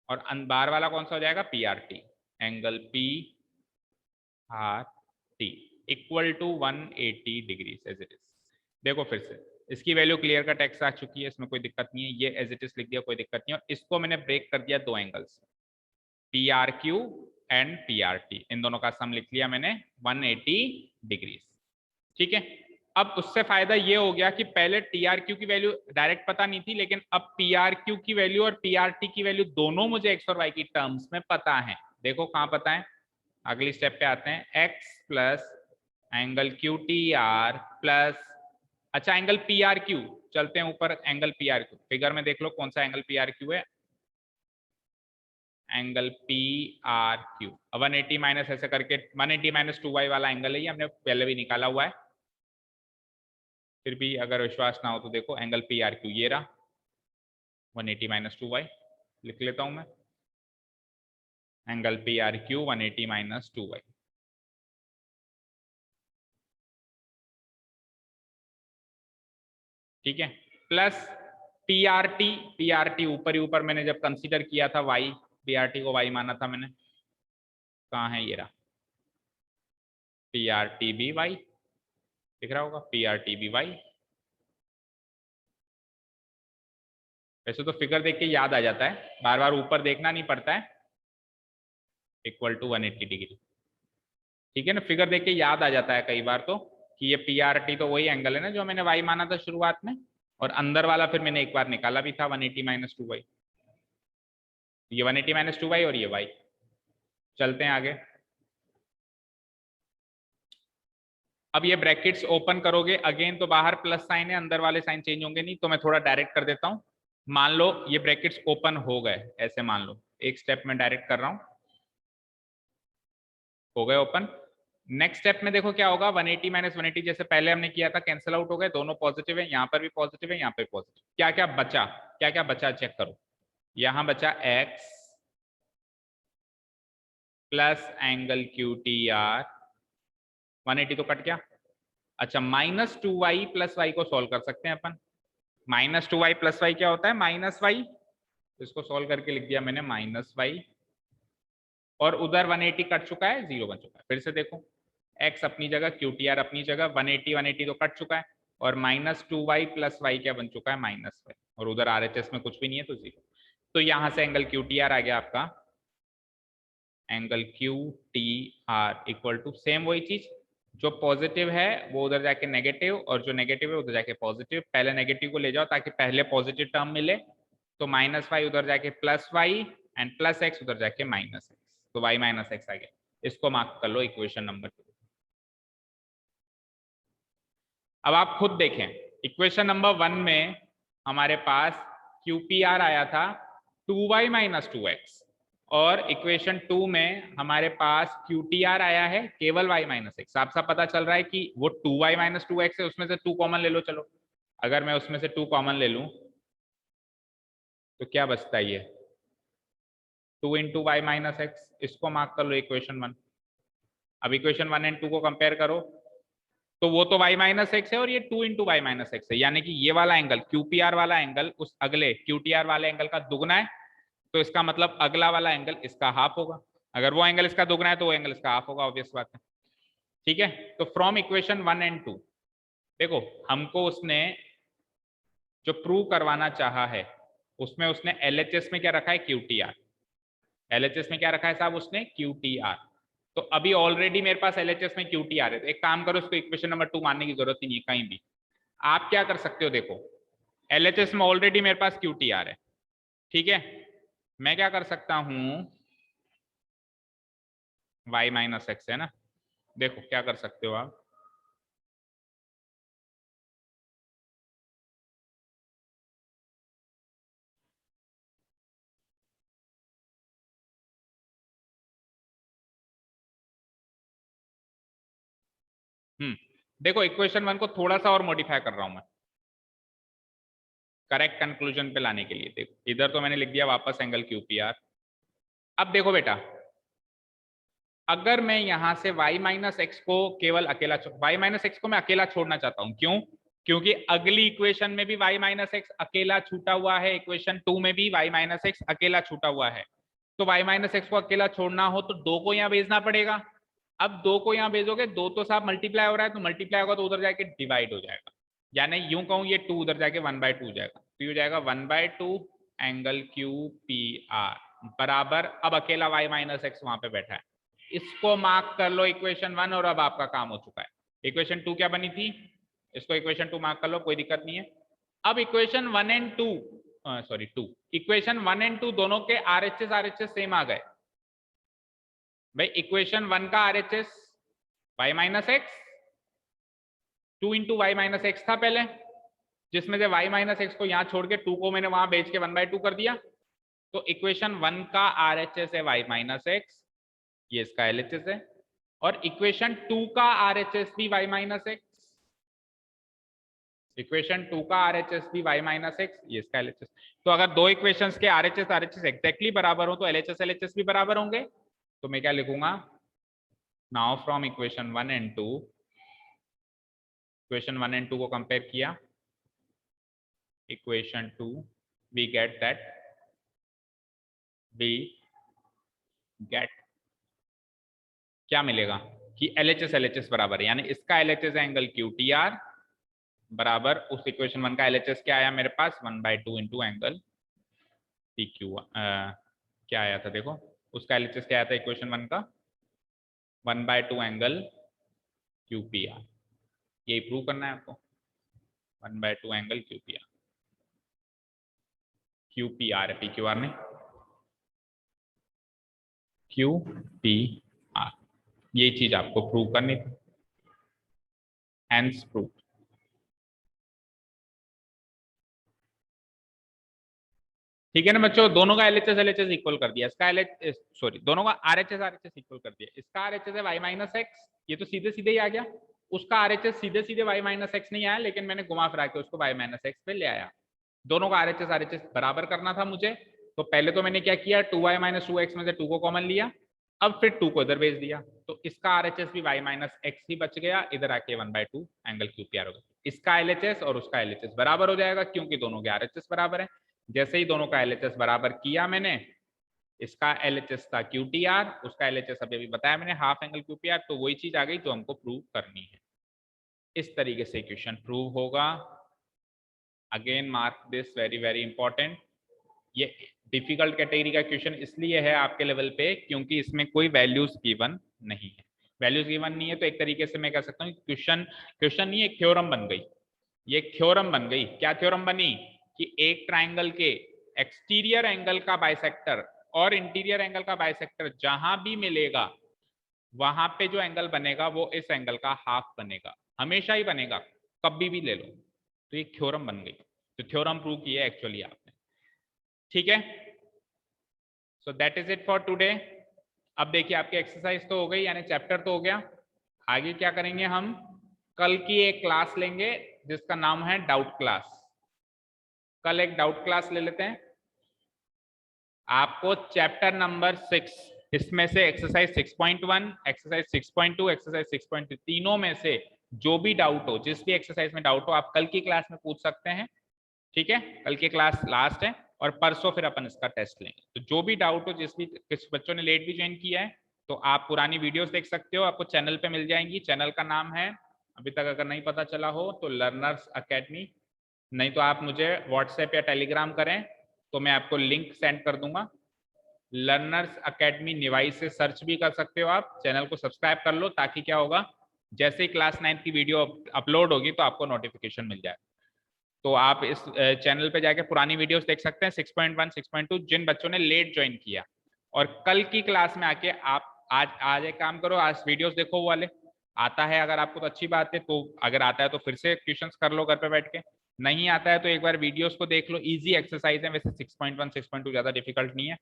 और बाहर वाला कौन सा हो जाएगा? PRT, angle PRT equal to 180 degree as it is. देखो फिर से इसकी वैल्यू क्लियर कट एक्स आ चुकी है, इसमें कोई दिक्कत नहीं है, ये एज इट इज लिख दिया, कोई दिक्कत नहीं है। और इसको मैंने ब्रेक कर दिया दो एंगल्स, PRQ एंड PRT, इन दोनों का सम लिख लिया मैंने 180 डिग्री। ठीक है, अब उससे फायदा ये हो गया कि पहले TRQ की वैल्यू डायरेक्ट पता नहीं थी, लेकिन अब PRQ की वैल्यू और PRT की वैल्यू दोनों मुझे एक्स और वाई की टर्म्स में पता है। देखो कहां पता है, अगली स्टेप पे आते हैं, x plus angle QTR plus, अच्छा एंगल PRQ, चलते हैं ऊपर, एंगल PRQ फिगर में देख लो कौन सा एंगल PRQ है, angle P R Q. 180 minus ऐसे करके 180 माइनस 2y वाला एंगल है, ये हमने पहले भी निकाला हुआ है, फिर भी अगर विश्वास ना हो तो देखो एंगल पी आर क्यू ये रहा, 180 माइनस 2y लिख लेता हूं मैं, angle P R Q 180 minus 2y। ठीक है, प्लस पीआरटी ऊपर ही ऊपर मैंने जब कंसीडर किया था वाई, पीआरटी को वाई माना था मैंने, कहाँ है ये रहा, पीआरटी बी वाई दिख रहा होगा, पीआरटी बी वाई। वैसे तो फिगर देख के याद आ जाता है, बार बार ऊपर देखना नहीं पड़ता है, इक्वल टू 180 डिग्री। ठीक है ना, फिगर देख के याद आ जाता है कई बार तो कि ये पीआरटी तो वही एंगल है ना जो मैंने वाई माना था शुरुआत में, और अंदर वाला फिर मैंने एक बार निकाला भी था 180 माइनस 2y, ये 180 माइनस 2y और ये y। चलते हैं आगे। अब ये ब्रैकेट्स ओपन करोगे अगेन तो बाहर प्लस साइन है, अंदर वाले साइन चेंज होंगे नहीं, तो मैं थोड़ा डायरेक्ट कर देता हूं। मान लो ये ब्रैकेट्स ओपन हो गए, ऐसे मान लो, एक स्टेप में डायरेक्ट कर रहा हूं, हो गए ओपन। नेक्स्ट स्टेप में देखो क्या होगा, 180 माइनस 180 जैसे पहले हमने किया था कैंसिल आउट हो गए, दोनों पॉजिटिव है, यहाँ पर भी पॉजिटिव है, यहाँ पे पॉजिटिव। क्या क्या बचा, क्या क्या बचा चेक करो, यहां बचा x plus angle Q T R, 180 तो कट गया। अच्छा, माइनस 2y प्लस वाई को सॉल्व कर सकते हैं अपन, माइनस 2y प्लस वाई क्या होता है, माइनस वाई, इसको सॉल्व करके लिख दिया मैंने माइनस वाई, और उधर 180 कट चुका है, 0 बन चुका है। फिर से देखो, x अपनी जगह, QTR अपनी जगह, 180 तो कट चुका है, और माइनस 2y प्लस वाई क्या बन चुका है, माइनस वाई, और उधर RHS में कुछ भी नहीं है तो 0। तो यहां से एंगल QTR आ गया आपका, angle QTR equal to same वही चीज, जो पॉजिटिव है वो उधर जाके नेगेटिव, और जो नेगेटिव है उधर जाके पॉजिटिव। पहले नेगेटिव को ले जाओ ताकि पहले पॉजिटिव टर्म मिले, तो माइनस वाई उधर जाके plus y, and plus x उधर जाके माइनस एक्स, तो वाई माइनस एक्स आ गया। इसको मार्क कर लो इक्वेशन नंबर 2। अब आप खुद देखें, इक्वेशन नंबर 1 में हमारे पास QPR आया था 2y माइनस 2x, और इक्वेशन 2 में हमारे पास QTR आया है केवल y माइनस एक्स। साफ साफ पता चल रहा है कि वो 2y माइनस 2x है, उसमें से 2 कॉमन ले लो। चलो अगर मैं उसमें से 2 कॉमन ले लूं तो क्या बचता है, ये 2 इंटू वाई माइनस एक्स, इसको मार्क कर लो इक्वेशन 1। अब इक्वेशन 1 एंड 2 को कंपेयर करो, तो वो तो y माइनस एक्स है और ये 2 इंटू वाई माइनस एक्स है, यानी कि ये वाला एंगल QPR वाला एंगल उस अगले QTR वाले एंगल का दुगना है, तो इसका मतलब अगला वाला एंगल इसका हाफ होगा। अगर वो एंगल इसका दुगना है तो वो एंगल इसका हाफ होगा, ऑब्वियस बात है। ठीक है, तो फ्रॉम इक्वेशन 1 एंड 2 देखो, हमको उसने जो प्रूव करवाना चाहा है उसमें उसने LHS में क्या रखा है, QTR। LHS में क्या रखा है साहब उसने, QTR। तो अभी ऑलरेडी मेरे पास LHS में QTR है, तो एक काम करो, इसको इक्वेशन नंबर 2 मानने की जरूरत ही नहीं है कहीं भी। आप क्या कर सकते हो, देखो LHS में ऑलरेडी मेरे पास QTR है, ठीक है, मैं क्या कर सकता हूं, y माइनस एक्स है ना, देखो क्या कर सकते हो आप, देखो इक्वेशन 1 को थोड़ा सा और मॉडिफाई कर रहा हूं मैं करेक्ट कंक्लूजन पे लाने के लिए। देखो इधर तो मैंने लिख दिया वापस एंगल QPR। अब देखो बेटा, अगर मैं यहां से y माइनस एक्स को केवल अकेला, y माइनस एक्स को मैं अकेला छोड़ना चाहता हूं, क्यों, क्योंकि अगली इक्वेशन में भी y माइनस एक्स अकेला छूटा हुआ है, इक्वेशन 2 में भी y माइनस एक्स अकेला छूटा हुआ है। तो y माइनस एक्स को अकेला छोड़ना हो तो 2 को यहाँ भेजना पड़ेगा। अब 2 को यहाँ भेजोगे, 2 तो साहब मल्टीप्लाई हो रहा है, तो मल्टीप्लाई होगा तो उधर जाके डिवाइड हो जाएगा, यानी यूं कहूं ये 2 उधर जाके 1/2 हो जाएगा, तो ये हो जाएगा 1/2 एंगल QPR बराबर, अब अकेला y माइनस एक्स वहां पे बैठा है, इसको मार्क कर लो इक्वेशन 1, और अब आपका काम हो चुका है। इक्वेशन 2 क्या बनी थी, इसको इक्वेशन 2 मार्क कर लो, कोई दिक्कत नहीं है। अब equation 1 and 2 sorry 2, equation 1 and 2 दोनों के RHS सेम आ गए भाई। इक्वेशन 1 का RHS y minus x 2 into y minus x था पहले, जिसमें से y माइनस एक्स को यहां छोड़ के 2 को मैंने वहां भेज के 1/2 कर दिया, तो इक्वेशन 1 का RHS है y माइनस एक्स, ये इसका LHS है, और इक्वेशन 2 का RHS भी y माइनस एक्स, इक्वेशन 2 का RHS भी y माइनस एक्स, ये इसका LHS। तो अगर दो इक्वेशंस के RHS एग्जैक्टली बराबर हो तो LHS भी बराबर होंगे। तो मैं क्या लिखूंगा, now from equation 1 and 2, equation 1 and 2 को कंपेयर किया, इक्वेशन 2 वी गेट क्या मिलेगा कि LHS बराबर है, यानी इसका LHS एंगल QTR बराबर उस इक्वेशन 1 का LHS क्या आया मेरे पास 1/2 इंटू एंगल PQ। क्या आया था देखो, उसका LHS क्या आया था इक्वेशन 1 का 1/2 एंगल QPR। यही प्रूव करना है आपको, 1/2 एंगल QPR, QPR है PQR नहीं, QPR, ये चीज आपको प्रूव करनी थी, हैंस प्रूव। ठीक है ना बच्चों, दोनों का LHS इक्वल कर दिया, इसका दोनों का RHS इक्वल कर दिया। इसका RHS है y माइनस एक्स, ये तो सीधे सीधे ही आ गया। उसका RHS सीधे सीधे y माइनस एक्स नहीं आया, लेकिन मैंने घुमा फिरा के उसको y माइनस एक्स पे ले आया। दोनों का RHS बराबर करना था मुझे, तो पहले तो मैंने क्या किया, 2y माइनस 2x में से 2 को कॉमन लिया, अब फिर 2 को इधर भेज दिया, तो इसका RHS भी y माइनस एक्स ही बच गया, इधर आके 1/2 एंगल QPR हो गया। इसका LHS और उसका LHS बराबर हो जाएगा, क्योंकि दोनों के RHS बराबर है। जैसे ही दोनों का LHS बराबर किया मैंने, इसका LHS था QTR, उसका LHS अभी बताया मैंने हाफ एंगल QPR, तो वही चीज आ गई जो हमको प्रूव करनी है। इस तरीके से इक्वेशन प्रूव होगा। Again mark this, very very important. ये डिफिकल्ट कैटेगरी का क्वेश्चन इसलिए है आपके लेवल पे क्योंकि इसमें कोई वैल्यूज गिवन नहीं है। वैल्यूज गिवन नहीं है तो एक तरीके से मैं कह सकता हूँ क्वेश्चन नहीं, एक थ्योरम बन गई। ये एक थ्योरम बन गई। क्या थ्योरम बनी कि एक ट्राइंगल के एक्सटीरियर एंगल का बाइसेक्टर और इंटीरियर एंगल का बाइसेक्टर जहां भी मिलेगा, वहां पे जो एंगल बनेगा वो इस एंगल का हाफ बनेगा, हमेशा ही बनेगा, कभी भी ले लो। तो ये थ्योरम बन गई, तो थ्योरम प्रूव किया एक्चुअली आपने। ठीक है, सो that is it for today. अब देखिए आपकी एक्सरसाइज तो हो गई, यानी चैप्टर तो हो गया। आगे क्या करेंगे, हम कल की एक क्लास लेंगे जिसका नाम है डाउट क्लास। कल एक डाउट क्लास ले लेते हैं। आपको चैप्टर नंबर 6, इसमें से एक्सरसाइज 6.1, एक्सरसाइज 6.2, एक्सरसाइज 6.3, तीनों में से जो भी डाउट हो, जिस भी एक्सरसाइज में डाउट हो, आप कल की क्लास में पूछ सकते हैं। ठीक है, कल की क्लास लास्ट है और परसों फिर अपन इसका टेस्ट लेंगे। तो जो भी डाउट हो, किस बच्चों ने लेट भी ज्वाइन किया है तो आप पुरानी वीडियोस देख सकते हो, आपको चैनल पे मिल जाएंगी। चैनल का नाम है, अभी तक अगर नहीं पता चला हो तो लर्नर्स अकेडमी, नहीं तो आप मुझे व्हाट्सएप या टेलीग्राम करें तो मैं आपको लिंक सेंड कर दूंगा। लर्नर्स अकेडमी निवाई से सर्च भी कर सकते हो आप। चैनल को सब्सक्राइब कर लो ताकि क्या होगा, जैसे ही क्लास 9 की वीडियो अपलोड होगी तो आपको नोटिफिकेशन मिल जाए। तो आप इस चैनल पे जाके पुरानी वीडियोस देख सकते हैं 6.1, 6.2, जिन बच्चों ने लेट ज्वाइन किया। और कल की क्लास में आके आप आज एक काम करो, आज वीडियोस देखो वो वाले। आता है अगर आपको तो अच्छी बात है, तो अगर आता है तो फिर से क्वेश्चंस कर लो घर पे बैठ के। नहीं आता है तो एक बार वीडियोस को देख लो, इजी एक्सरसाइज है वैसे। 6.1, 6.2 ज्यादा डिफिकल्ट नहीं है।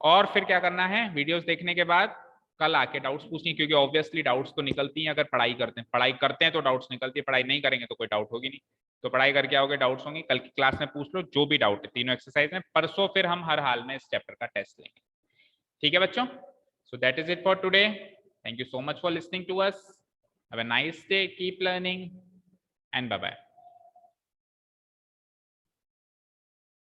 और फिर क्या करना है, वीडियोस देखने के बाद कल आके डाउट्स पूछनी, क्योंकि ऑब्वियसली डाउट्स तो निकलती हैं अगर पढ़ाई करते हैं तो डाउट्स निकलती है, पढ़ाई नहीं करेंगे तो कोई डाउट होगी नहीं। तो पढ़ाई करके आओगे, डाउट्स होंगे, कल की क्लास में पूछ लो जो भी डाउट है तीनों एक्सरसाइज में। परसों फिर हम हर हाल में इस चैप्टर का टेस्ट लेंगे। ठीक है बच्चों, so that is it for today. Thank you so much for listening to us. Have a nice day, keep learning and bye bye.